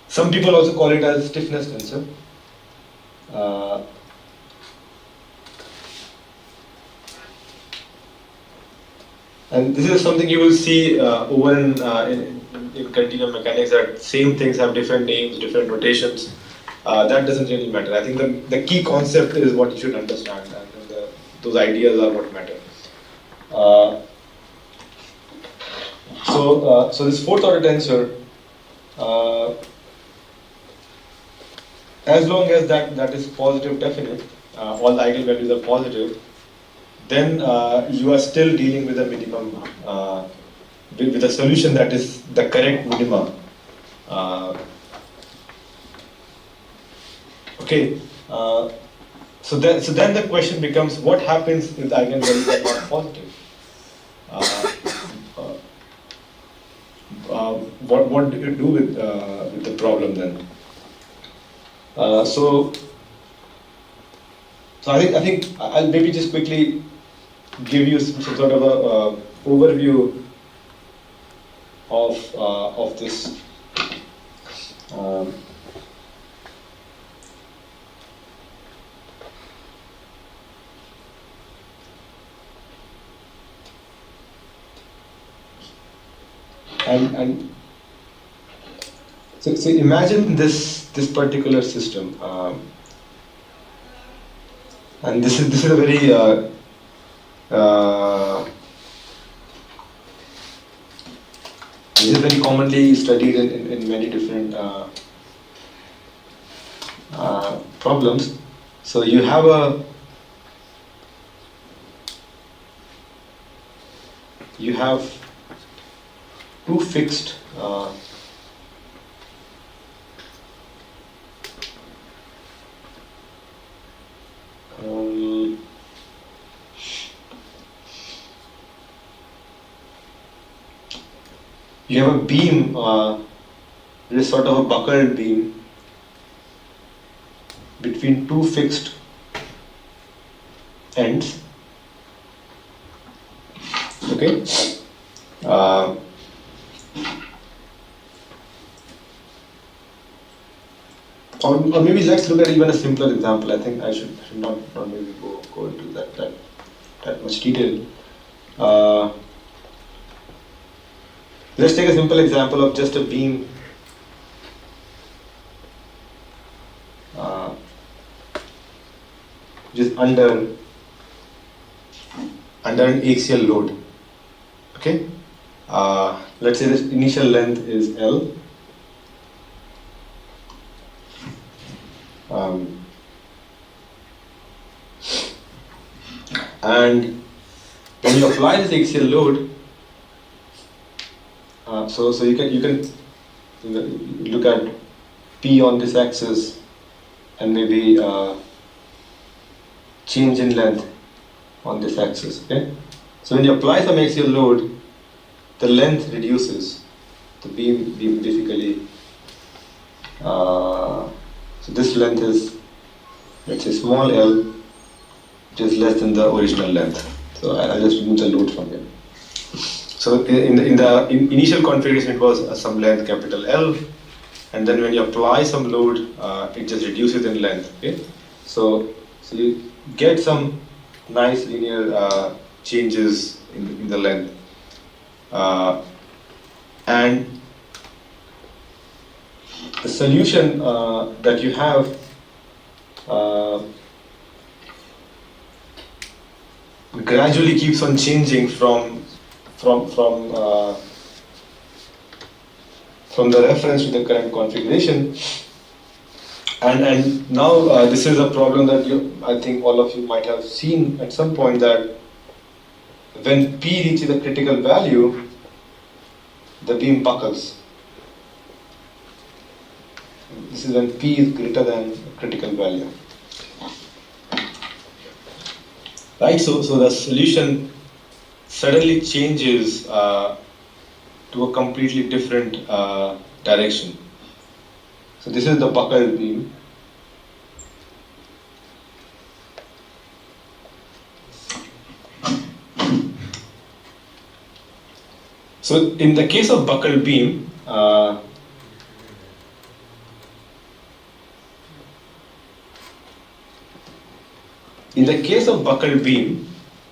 Some people also call it as stiffness tensor. And this is something you will see over in continuum mechanics, that same things have different names, different notations. That doesn't really matter. I think the key concept is what you should understand, and those ideas are what matter. So this 4th order tensor, as long as that is positive definite, all the eigenvalues are positive, then you are still dealing with a minimum, with a solution that is the correct minima. Okay. So then the question becomes, what happens if the eigenvalues are not positive? Uh, uh, what do you do with the problem then? So I think I'll maybe just quickly give you some sort of a overview of this. Um, and so imagine this particular system, and this is a very uh, this is very commonly studied in many different problems. So you have two fixed um, you have a beam, it is sort of a buckled beam between two fixed ends. Okay. Uh, or maybe let's look at even a simpler example. I think I should not maybe go into that much detail. Let's take a simple example of just a beam just under an axial load. Okay. Let's say this initial length is L. And when you apply this axial load, so you can look at P on this axis and maybe change in length on this axis. Okay. So when you apply some axial load, the length reduces. The beam basically. So this length is, let's say, small l, which is less than the original length. So I'll just remove the load from here. So in the initial configuration, it was some length capital L, and then when you apply some load, it just reduces in length. Okay, so you get some nice linear changes in the length, and the solution that you have gradually keeps on changing from the reference to the current configuration, and now this is a problem that I think all of you might have seen at some point, that when P reaches a critical value, the beam buckles. This is when P is greater than critical value. Right, so the solution suddenly changes to a completely different direction. So this is the buckled beam. So in the case of buckled beam,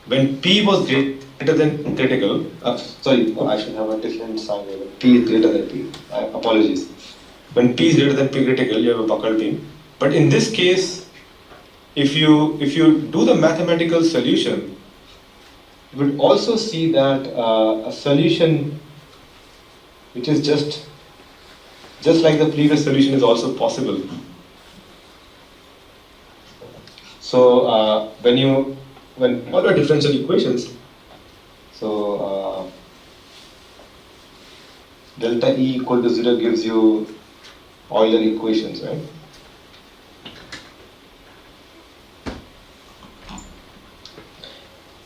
when P was greater than critical, sorry, I should have a different sign here. P is greater than P. Apologies. When P is greater than P critical, you have a buckled beam. But in this case, if you do the mathematical solution, you would also see that a solution which is just like the previous solution is also possible. So when all the differential equations, so delta E equal to 0 gives you Euler equations, right?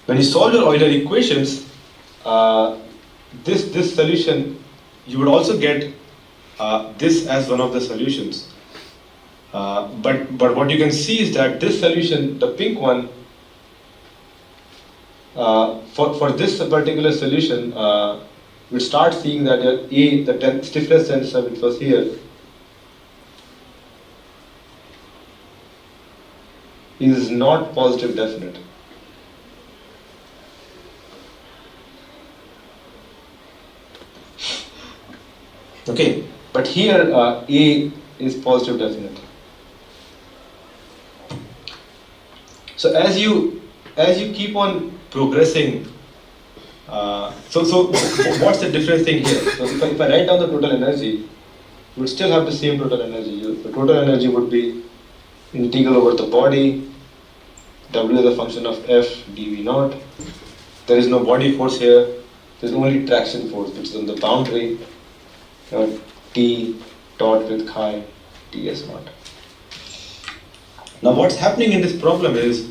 When you solve your Euler equations, this solution, you would also get this as one of the solutions. But what you can see is that this solution, the pink one, for this particular solution, we start seeing that A, the stiffness tensor which was here, is not positive definite. Okay, but here A is positive definite. So as you keep on progressing, so what's the different thing here? So if I write down the total energy, you would still have the same total energy. The total energy would be integral over the body, W is a function of F dV naught. There is no body force here. There is only traction force, which is on the boundary. T dot with chi ds naught. Now what's happening in this problem is,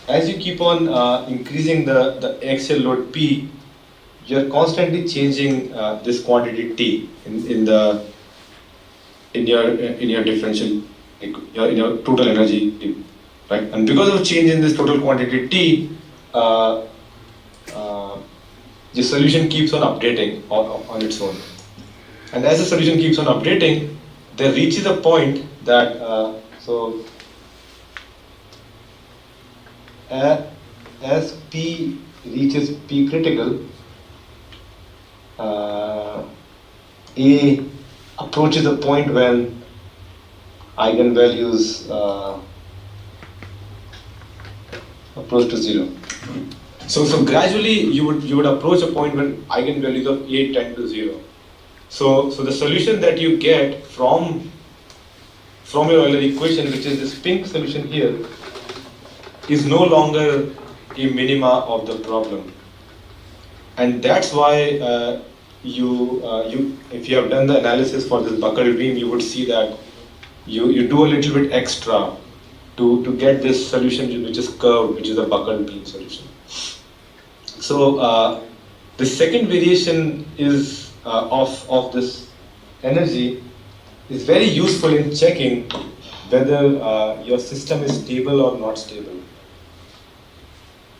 as you keep on increasing the axial load P, you're constantly changing this quantity T in your differential, in your total energy T, right? And because of change in this total quantity T, the solution keeps on updating on its own. And as the solution keeps on updating, there reaches a point that as P reaches P critical, A approaches a point when eigenvalues approach to 0. So gradually you would approach a point when eigenvalues of A tend to 0. So the solution that you get from your Euler equation, which is this pink solution here, is no longer a minima of the problem. And that's why if you have done the analysis for this buckled beam, you would see that you do a little bit extra to get this solution which is curved, which is a buckled beam solution. So the second variation is of this energy is very useful in checking whether your system is stable or not stable.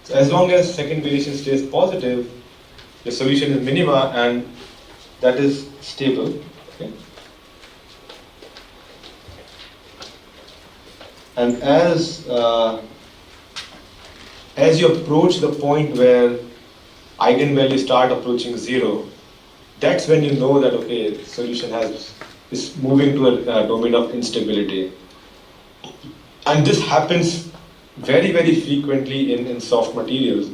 So as long as second variation stays positive, your solution is minima and that is stable. Okay? And as you approach the point where eigenvalues start approaching 0, that's when you know that okay, solution is moving to a domain of instability. And this happens very, very frequently in soft materials.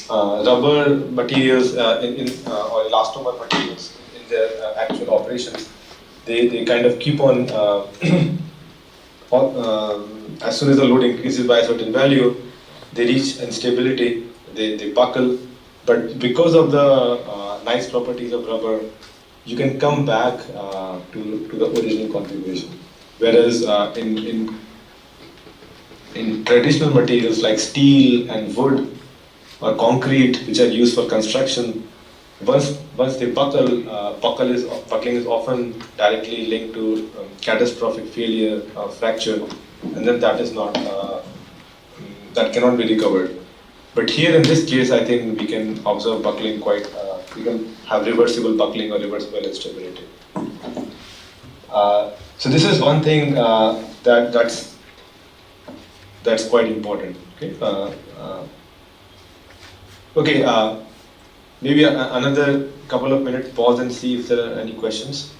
Rubber materials or elastomer materials in their actual operations, they kind of keep on, as soon as the load increases by a certain value, they reach instability, they buckle. But because of the nice properties of rubber, you can come back to the original configuration. Whereas in traditional materials like steel and wood or concrete, which are used for construction, once they buckle, buckling is often directly linked to catastrophic failure or fracture, and then that is not that cannot be recovered. But here in this case, I think we can observe buckling quite. We can have reversible buckling or reversible instability. So this is one thing that's quite important. Okay. Maybe another couple of minutes pause and see if there are any questions.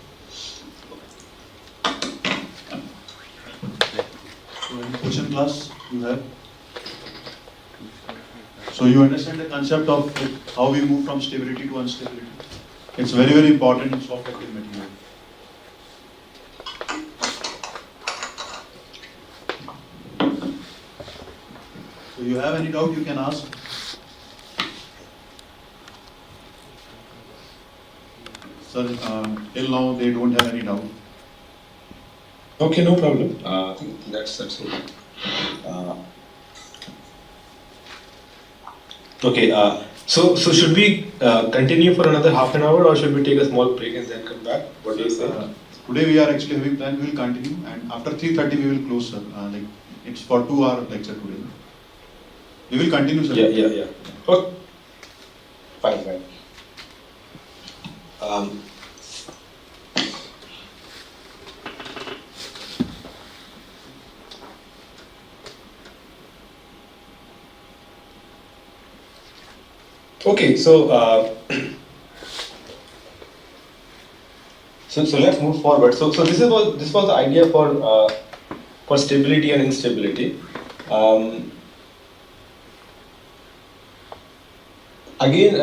So any question, class, you have? So you understand the concept of how we move from stability to instability? It's very, very important in soft active material. So you have any doubt, you can ask. Sir, till now they don't have any doubt. Okay, no problem. I think that's it. Uh, okay. So should we continue for another half an hour, or should we take a small break and then come back? What do you say? Today we are actually having plan. We will continue, and after 3:30 we will close, sir. Like it's for 2 hour lecture today. We will continue, sir. Yeah. Oh, fine. Okay, so so let's move forward. So this was the idea for stability and instability. Again,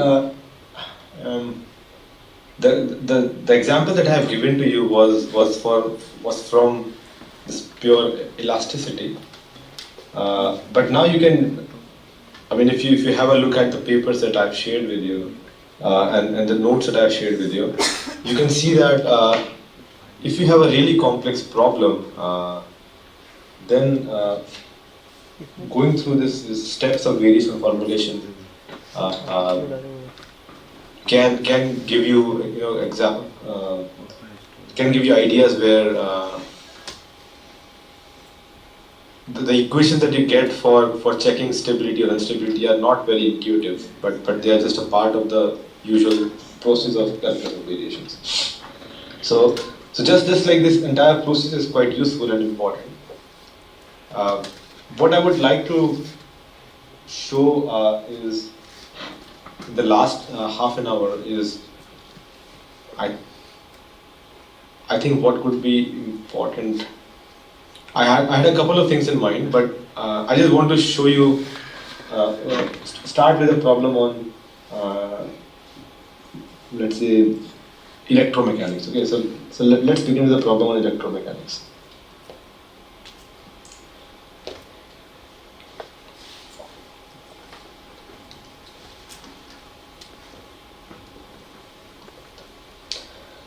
the example that I have given to you was from this pure elasticity. But now you can, I mean, if you have a look at the papers that I've shared with you and the notes that I've shared with you, you can see that if you have a really complex problem, then going through this steps of variation formulation can give you can give you ideas where the equations that you get for checking stability or instability are not very intuitive, but they are just a part of the usual process of calculating variations. So just like this entire process is quite useful and important. What I would like to show is the last half an hour is I think what could be important. I had a couple of things in mind, but I just want to show you, start with a problem on, let's say, electromechanics. Okay, so let's begin with a problem on electromechanics.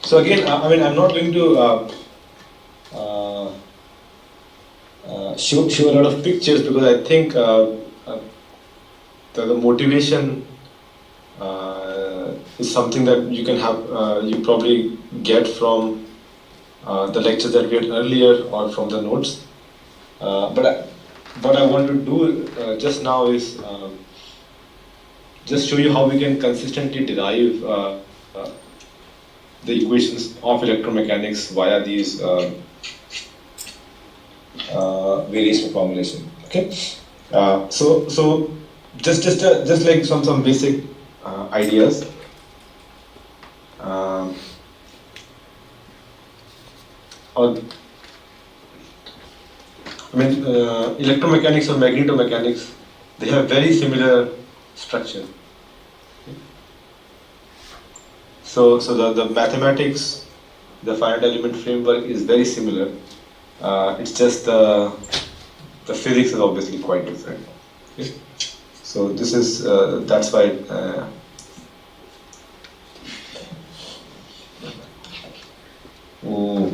So again, I mean, I'm not going to show a lot of pictures because I think the motivation is something that you can have, you probably get from the lectures that we had earlier or from the notes. But what I want to do just now is just show you how we can consistently derive the equations of electromechanics via these variation formulation. Okay, so just like some basic ideas. Electromechanics or magnetomechanics, they have very similar structure. So the mathematics, the finite element framework is very similar. It's just the physics is obviously quite different. Okay? So this is that's why.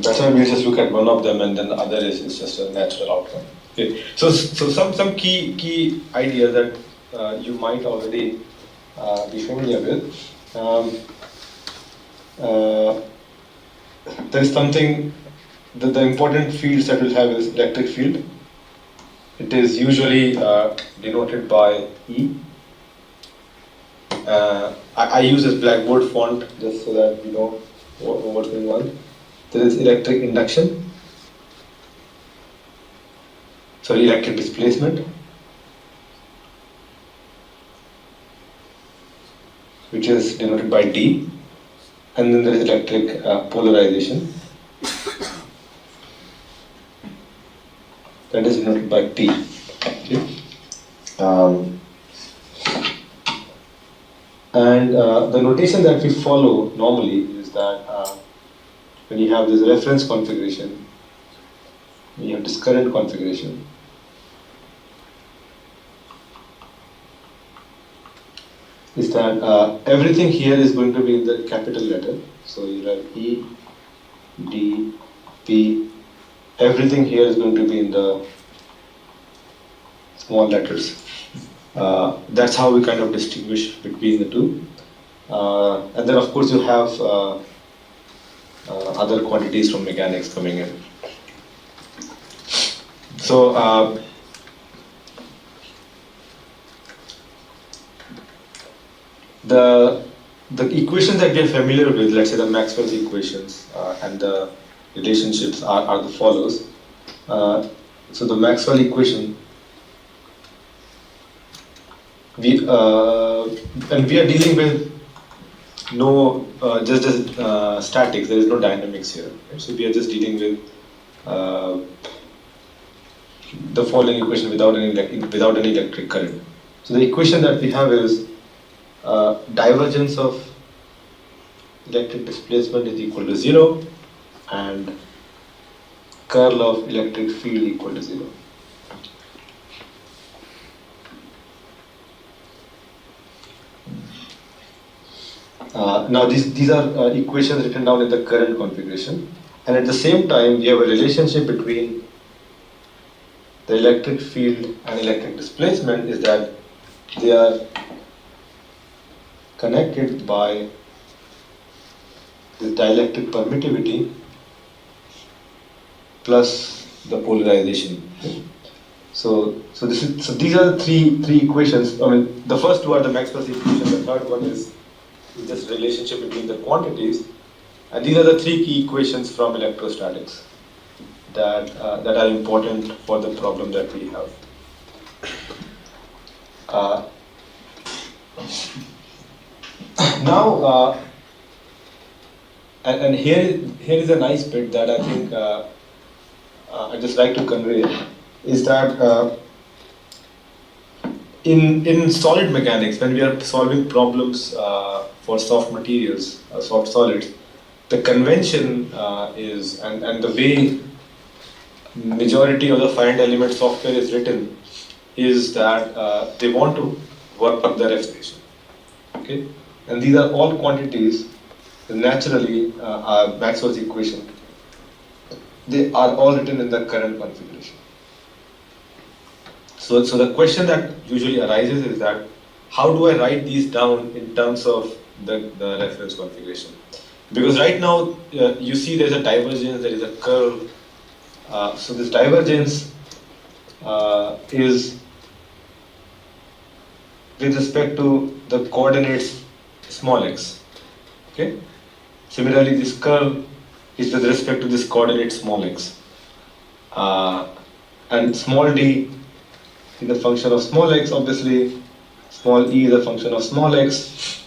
That's why we just look at one of them and then the other is just a natural outcome. Okay. So some key ideas that you might already be familiar with. There is something that the important fields that will have is electric field. It is usually denoted by E. I use this blackboard font just so that you know what's going on. There is electric induction, sorry, electric displacement, which is denoted by D, and then there is electric polarization, that is denoted by T. Okay. And the notation that we follow normally is that when you have this reference configuration, when you have this current configuration, is that everything here is going to be in the capital letter. So you have E, D, P, everything here is going to be in the small letters. That's how we kind of distinguish between the two. And then of course you have other quantities from mechanics coming in. So the equations that we are familiar with, let's say the Maxwell's equations and the relationships are the follows. So the Maxwell equation, and we are dealing with no just statics. There is no dynamics here. Right? So we are just dealing with the following equation without any electric current. So the equation that we have is divergence of electric displacement is equal to 0 and curl of electric field equal to 0. Now these are equations written down in the current configuration, and at the same time we have a relationship between the electric field and electric displacement is that they are connected by the dielectric permittivity plus the polarization. So these are the three equations. I mean, the first two are the Maxwell's equation. The third one is this relationship between the quantities, and these are the three key equations from electrostatics that are important for the problem that we have. Now, and here is a nice bit that I think I just like to convey is that in solid mechanics, when we are solving problems for soft materials, soft solids, the convention is and the way majority of the finite element software is written is that they want to work up their estimation. Okay, and these are all quantities. Naturally, Maxwell's equation. They are all written in the current configuration. So the question that usually arises is that how do I write these down in terms of the reference configuration? Because right now you see there's a divergence, there is a curve. So this divergence is with respect to the coordinates small x. Okay. Similarly, this curve is with respect to this coordinate small x, and small d is a function of small x. Obviously, small e is a function of small x.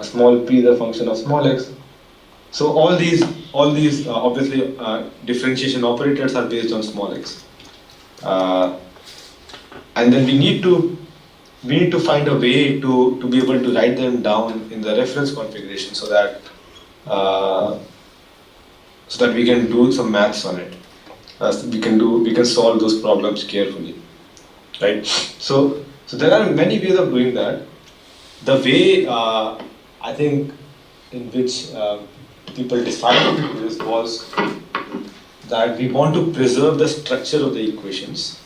Small p is a function of small x. So all these obviously differentiation operators are based on small x, and then we need to find a way to be able to write them down in the reference configuration so that we can do some maths on it. We can solve those problems carefully, right? So there are many ways of doing that. The way I think in which people decided to do this was that we want to preserve the structure of the equations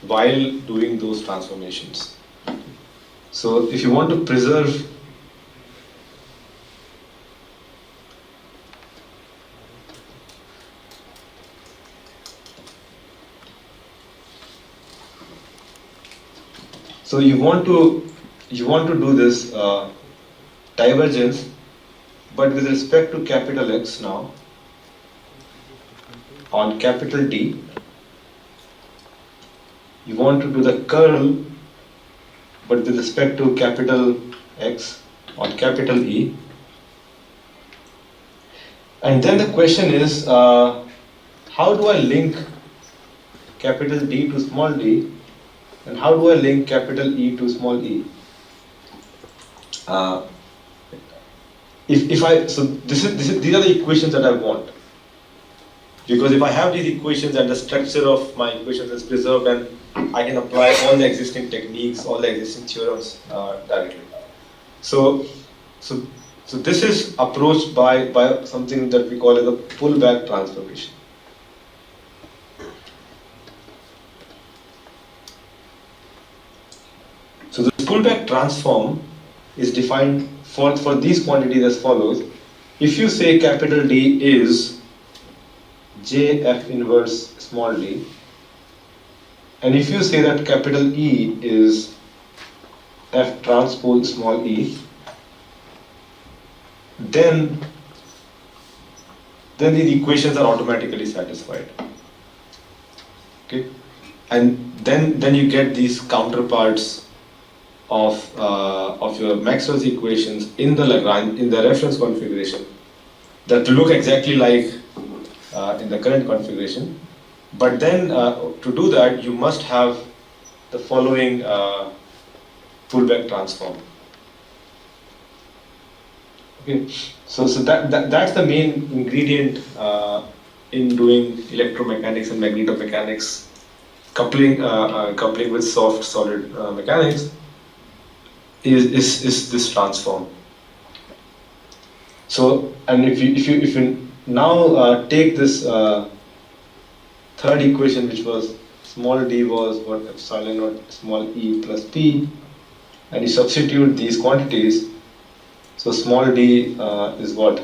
while doing those transformations. So if you want to preserve so you want to do this divergence, but with respect to capital X now on capital D. You want to do the curl, but with respect to capital X on capital E. And then the question is, how do I link capital D to small d, and how do I link capital E to small e? These are the equations that I want. Because if I have these equations and the structure of my equations is preserved, and I can apply all the existing techniques, all the existing theorems directly. So this is approached by something that we call as a pullback transformation. pullback transform is defined for these quantities as follows. If you say capital D is JF inverse small d, and if you say that capital E is F transpose small e, then these equations are automatically satisfied. Okay, and then you get these counterparts of your Maxwell's equations in the Lagrange, in the reference configuration, that look exactly like in the current configuration. But then to do that, you must have the following pullback transform. Okay, so that's the main ingredient in doing electromechanics and magnetomechanics, coupling with soft solid mechanics, is this transform. So, and if you now take this third equation, which was small d was what, epsilon naught small e plus p, and you substitute these quantities. So small d is what?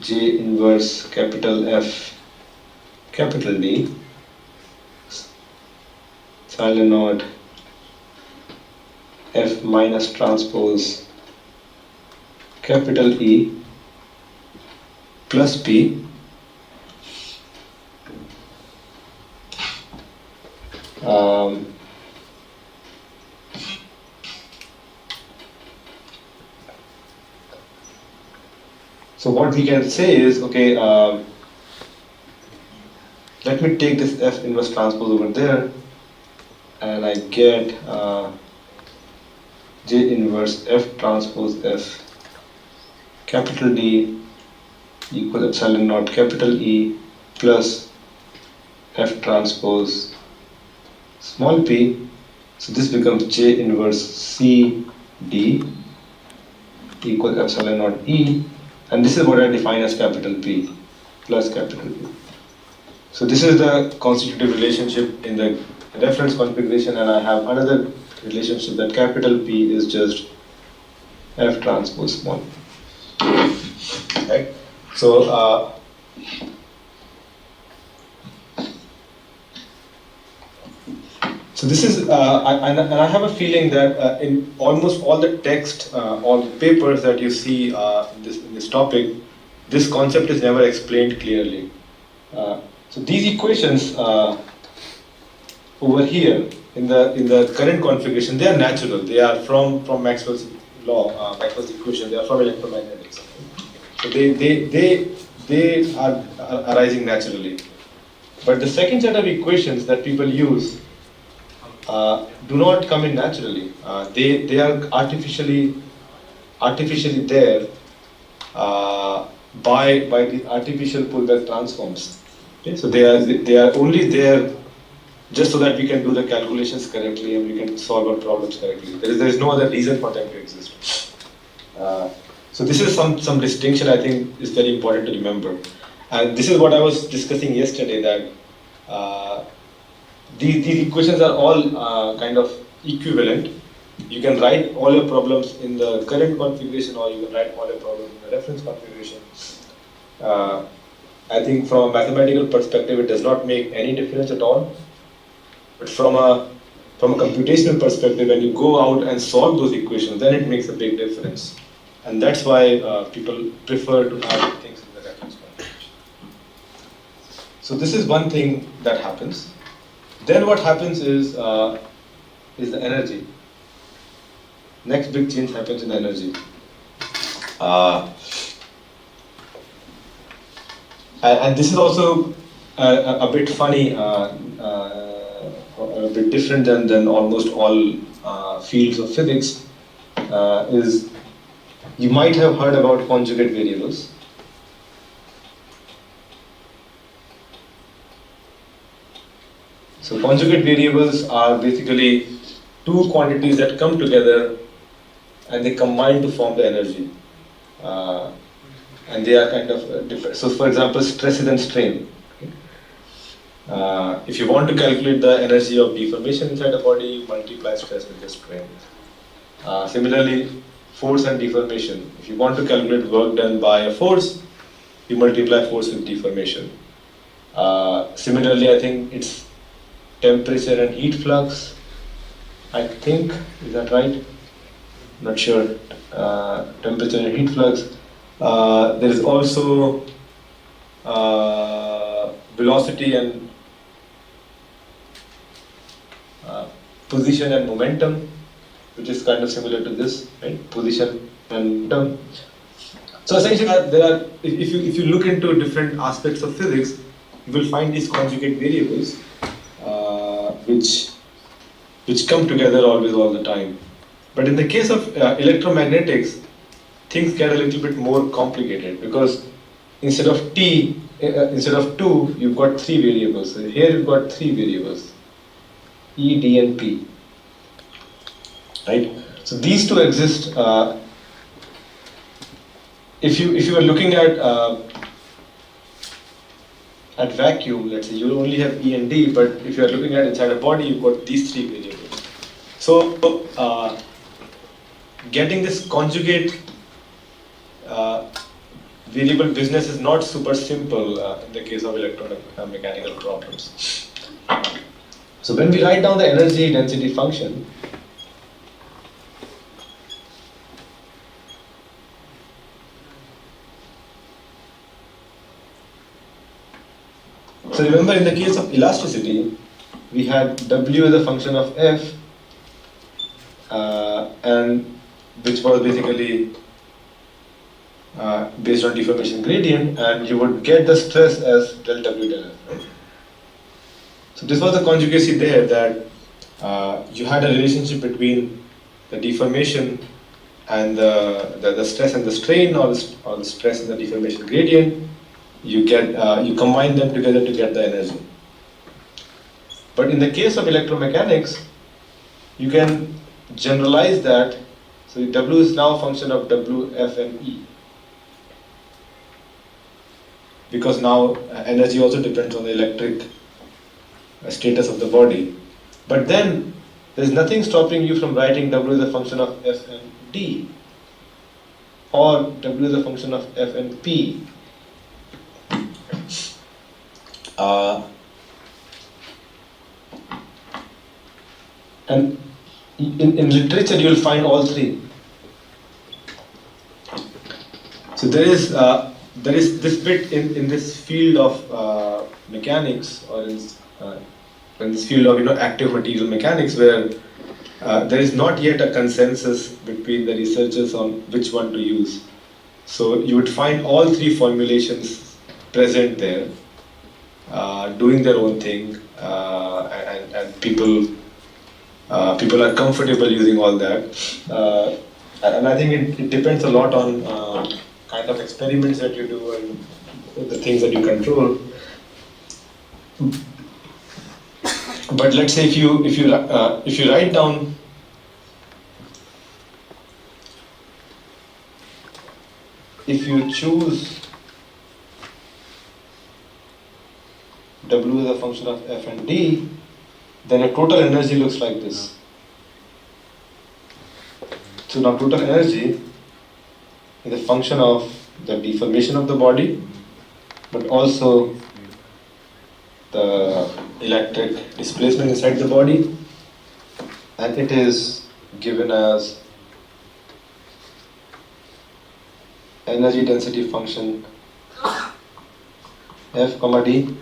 J inverse capital F capital D, epsilon naught F minus transpose capital E plus P so what we can say is, okay, let me take this F inverse transpose over there, and I get J inverse F transpose F capital D equal epsilon naught capital E plus F transpose small p. So this becomes J inverse C D equal epsilon naught E, and this is what I define as capital P plus capital P. So this is the constitutive relationship in the reference configuration, and I have another relationship that capital P is just F transpose small. Right? So so this is, and I have a feeling that in almost all the text, all the papers that you see in this topic, this concept is never explained clearly. So these equations over here in the current configuration, they are natural. They are from Maxwell's law, Maxwell's equation. They are from electromagnetics. So they are arising naturally. But the second set of equations that people use do not come in naturally. They are artificially there by the artificial pullback transforms. Okay? So they are only there just so that we can do the calculations correctly and we can solve our problems correctly. There is no other reason for them to exist. So this is some distinction I think is very important to remember. And this is what I was discussing yesterday, that these equations are all kind of equivalent. You can write all your problems in the current configuration, or you can write all your problems in the reference configuration. I think from a mathematical perspective, it does not make any difference at all. But from a computational perspective, when you go out and solve those equations, then it makes a big difference. And that's why people prefer to have things in the reference configuration. So this is one thing that happens. Then what happens is the energy. Next big change happens in energy. And this is also a bit funny, a bit different than almost all fields of physics. Is you might have heard about conjugate variables. So conjugate variables are basically two quantities that come together and they combine to form the energy. And they are kind of different. So for example, stresses and strain. Okay? If you want to calculate the energy of deformation inside the body, you multiply stress with the strain. Similarly, force and deformation. If you want to calculate work done by a force, you multiply force with deformation. Similarly, I think it's temperature and heat flux. I think, is that right? Not sure. Temperature and heat flux. There is also velocity and position and momentum, which is kind of similar to this, right? Position and momentum. So essentially, if you look into different aspects of physics, you will find these conjugate variables, which come together always all the time. But in the case of electromagnetics, things get a little bit more complicated because instead of instead of two, you've got three variables. So here you've got three variables, E, D, and P. Right? So these two exist. If you are looking at vacuum, let's say you only have E and D, but if you are looking at inside a body, you've got these three variables. So getting this conjugate variable business is not super simple in the case of electromechanical problems. So when we write down the energy density function, so remember in the case of elasticity, we had W as a function of F, and which was basically based on deformation gradient, and you would get the stress as del W del F. Right? So this was the conjugacy there, that you had a relationship between the deformation and the stress and the strain, or the stress and the deformation gradient. You combine them together to get the energy. But in the case of electromechanics, you can generalize that. So W is now a function of W, F, and E. Because now energy also depends on the electric status of the body. But then there's nothing stopping you from writing W as a function of F and D, or W as a function of F and P. And in literature you will find all three. So there is this bit in this field of mechanics, or in this field of active material mechanics, where there is not yet a consensus between the researchers on which one to use. So you would find all three formulations present there, doing their own thing, and people are comfortable using all that. And I think it depends a lot on kind of experiments that you do and the things that you control. But let's say if you write down if you choose W as a function of F and D, then your total energy looks like this. So now total energy is a function of the deformation of the body, but also the electric displacement inside the body, and it is given as energy density function F, D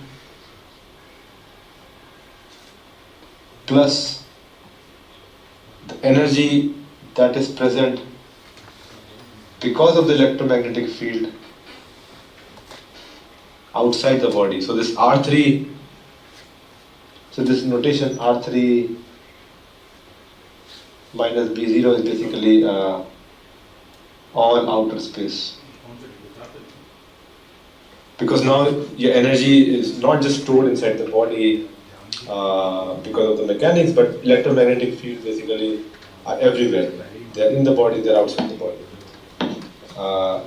plus the energy that is present because of the electromagnetic field outside the body. So this R3, so this notation R3 minus B0 is basically all outer space. Because now your energy is not just stored inside the body because of the mechanics, but electromagnetic fields basically are everywhere. They're in the body, they're outside the body.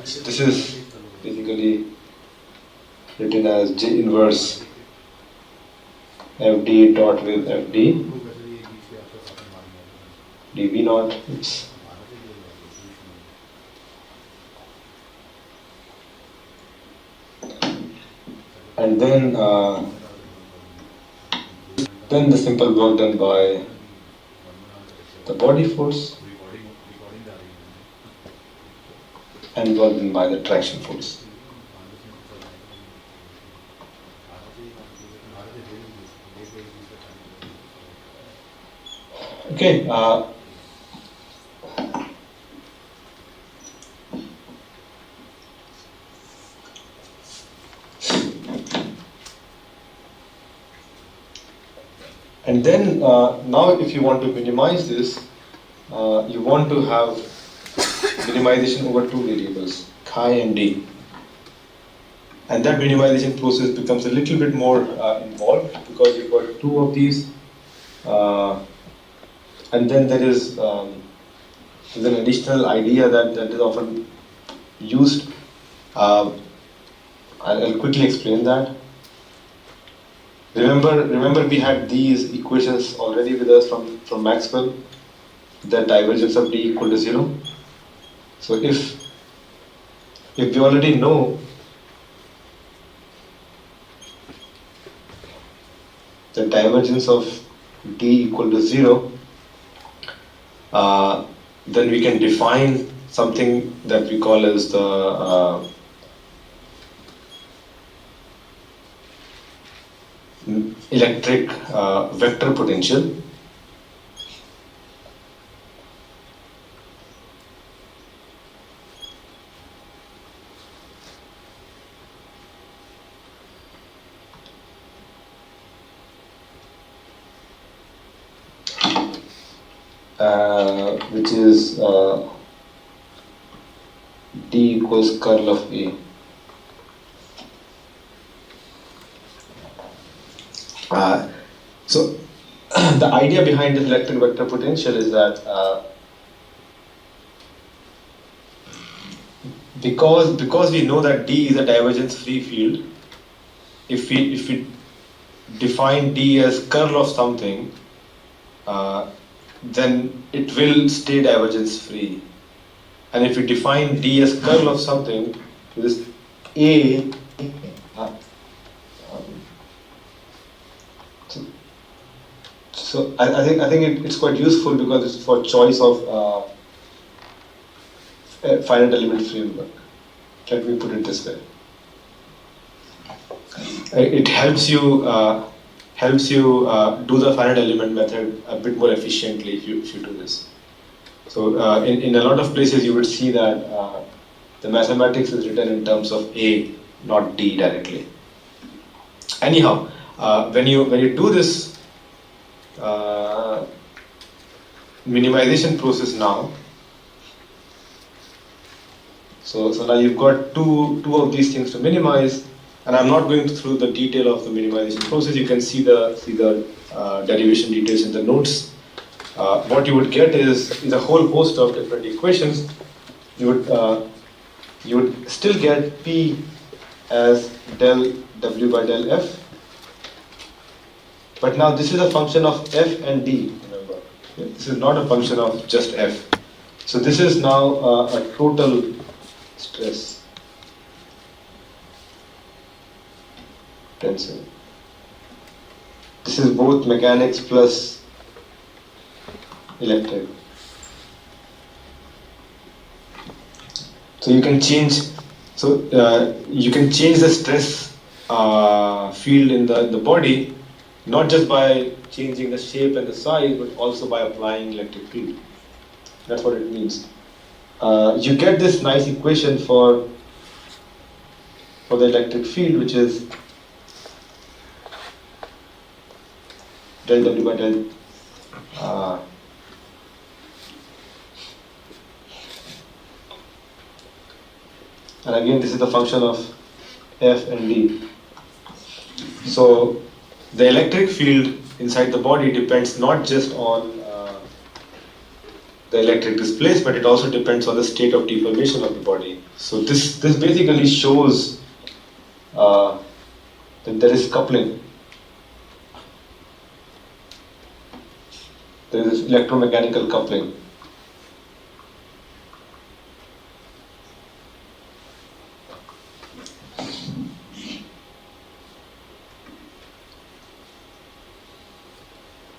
This is basically written as J inverse FD dot with FD, dV naught, oops. And then the simple work done by the body force and work done by the traction force. Okay. And then now if you want to minimize this, you want to have minimization over two variables, chi and d. And that minimization process becomes a little bit more involved because you've got two of these. And then there is there's an additional idea that is often used. I'll quickly explain that. Remember we had these equations already with us from Maxwell, that divergence of D equal to 0. So if we already know the divergence of D equal to 0, then we can define something that we call as the electric vector potential. Which is D equals curl of A. So the idea behind this electric vector potential is that because we know that D is a divergence free field, if we define D as curl of something, then it will stay divergence free. And if we define D as curl of something, this A so I think it's quite useful because it's for choice of a finite element framework. Let me put it this way. It helps you do the finite element method a bit more efficiently if you do this. So in a lot of places you would see that the mathematics is written in terms of A, not D directly. Anyhow, when you do this minimization process now, so now you've got two of these things to minimize, and I'm not going through the detail of the minimization process. You can see the derivation details in the notes. What you would get is a whole host of different equations. You would still get P as del W by del F, but now this is a function of F and D, remember. This is not a function of just F. So this is now a total stress tensor. This is both mechanics plus electric. So you can change. You can change the stress field in the body, not just by changing the shape and the size, but also by applying electric field. That's what it means. You get this nice equation for the electric field, which is del W by del and again this is the function of F and D. So the electric field inside the body depends not just on the electric displacement, but it also depends on the state of deformation of the body. So this basically shows that there is coupling electromechanical coupling.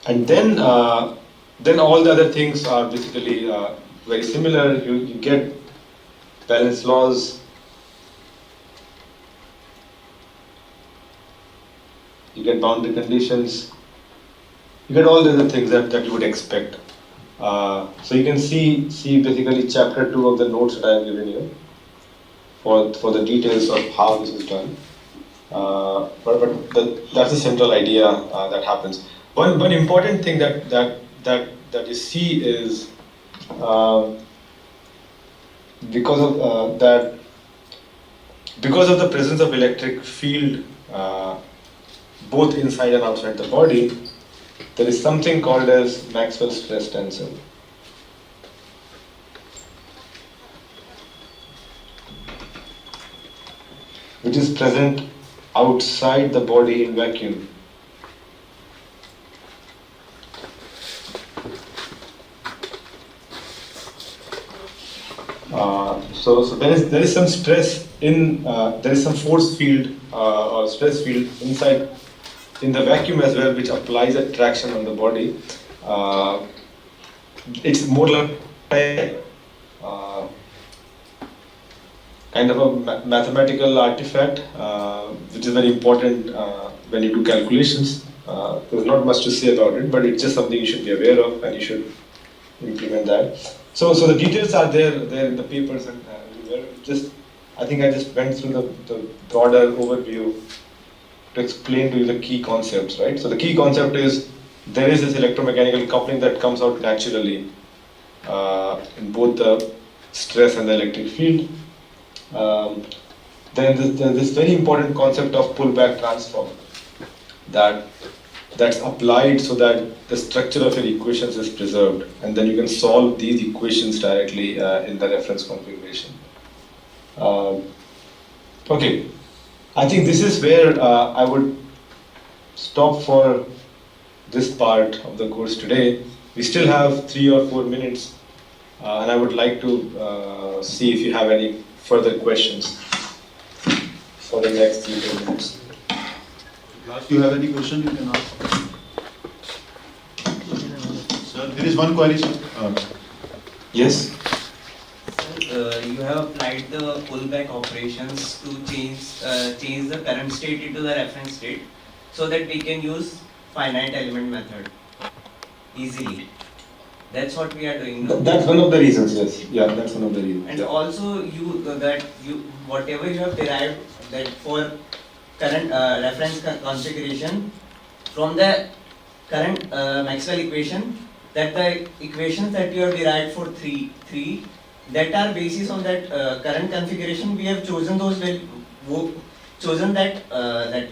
And then all the other things are basically very similar. You get balance laws, you get boundary conditions, you get all the other things that you would expect. So you can see basically chapter 2 of the notes that I have given you for the details of how this is done. That's the central idea that happens. One important thing that you see is because of the presence of electric field both inside and outside the body, there is something called as Maxwell's stress tensor. Which is present outside the body in vacuum. So there is some stress in there is some force field or stress field inside in the vacuum as well, which applies a traction on the body. It's more like kind of a mathematical artifact, which is very important when you do calculations. There's not much to say about it, but it's just something you should be aware of, and you should implement that. So the details are there in the papers, and I think I just went through the broader overview to explain to you the key concepts, right? So the key concept is there is this electromechanical coupling that comes out naturally in both the stress and the electric field. Then there's this very important concept of pullback transform that's applied so that the structure of your equations is preserved, and then you can solve these equations directly in the reference configuration. Okay, I think this is where I would stop for this part of the course today. We still have 3 or 4 minutes, and I would like to see if you have any further questions for the next 3 to 4 minutes. If you have any question, you can ask. Sir, there is one query, sir. Yes? You have applied the pullback operations to change the current state into the reference state so that we can use finite element method easily. That's what we are doing now. That's one of the reasons, yes. Yeah, that's one of the reasons. And yeah. also whatever you have derived that for current reference configuration from the current Maxwell equation, that the equations that you have derived for 3 that are basis on that current configuration, we have chosen those chosen that the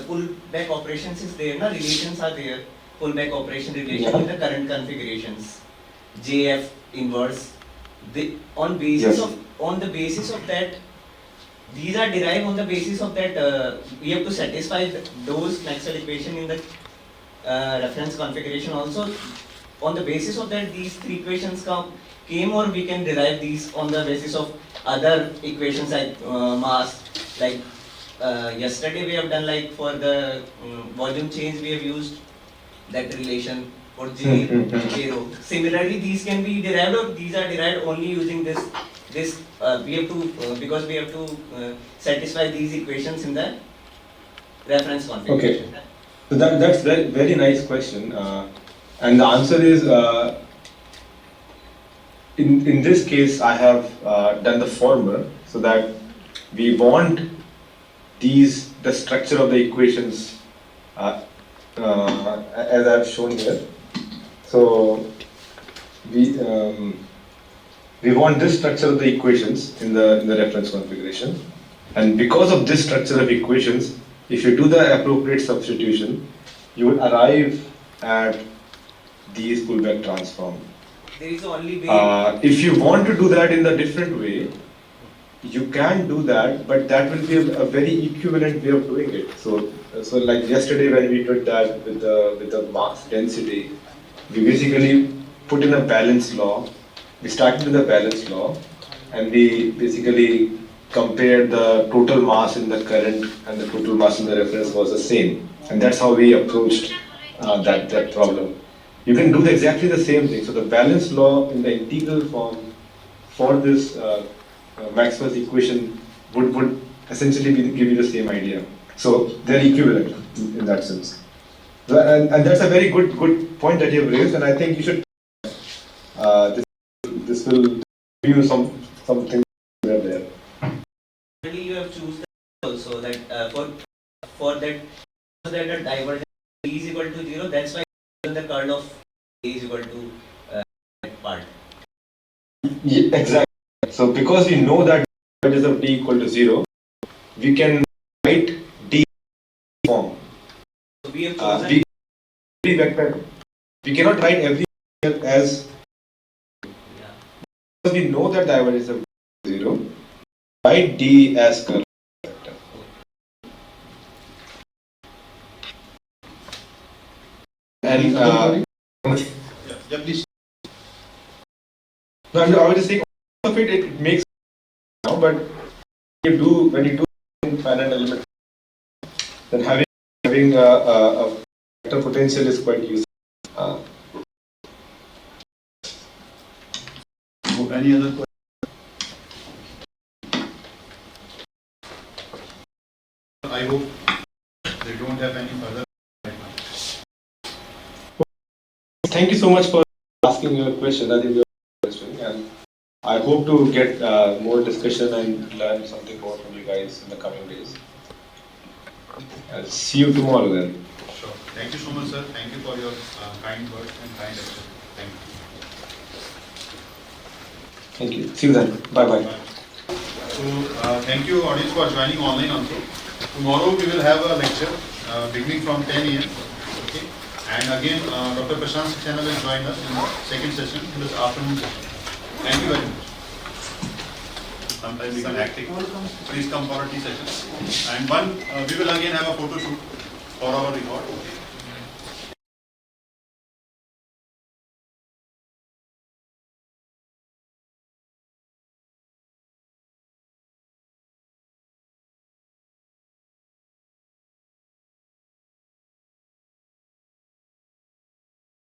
pullback operations is there, relations are there, pullback operation relation with the current configurations, JF inverse. On the basis of that, these are derived on the basis of that we have to satisfy those Maxwell equation in the reference configuration also. On the basis of that, these 3 equations came, or we can derive these on the basis of other equations like mass. Like yesterday we have done, like for the volume change we have used that relation for J0. Similarly, these can be derived, or these are derived only using this we have to because we have to satisfy these equations in the reference configuration. Okay, so that's very very nice question, and the answer is in this case I have done the former so that we want the structure of the equations as I've shown here. So we want this structure of the equations in the reference configuration, and because of this structure of equations, if you do the appropriate substitution, you will arrive at these pullback transform. There is only way. If you want to do that in the different way, you can do that, but that will be a very equivalent way of doing it. So like yesterday when we did that with the mass density, we basically put in a balance law. We started with a balance law, and we basically compared the total mass in the current and the total mass in the reference was the same, and that's how we approached that problem. You can do exactly the same thing. So the balance law in the integral form for this Maxwell's equation would essentially give you the same idea. So they're equivalent in that sense. So, and that's a very good point that you have raised, and I think you should. This will give you something there. Really, you have chosen also that for that so that the divergence is equal to 0. That's why the curl of A is equal to that part. Yeah, exactly. So because we know that divergence of D equal to 0, we can write D form. So we have chosen every vector. We cannot write every vector as because we know that divergence of 0. Write D as curl vector. And Yeah, please. no, I was just saying of it makes now, but when you do finite element, then having a vector potential is quite useful. Any other question? I hope they don't have any further right now. Thank you so much for asking your question. I think you're interesting, and I hope to get more discussion and learn something more from you guys in the coming days. I'll see you tomorrow then. Sure. Thank you so much, sir. Thank you for your kind words and kind action. Thank you. Thank you. See you then. Bye bye. So, thank you, audience, for joining online also. Tomorrow we will have a lecture beginning from 10 a.m. Okay. And again, Dr. Prashant Saxena will join us in the second session, in this afternoon session. Thank you very much. Sometimes we can act. Please come for a tea session. And we will again have a photo shoot for our record.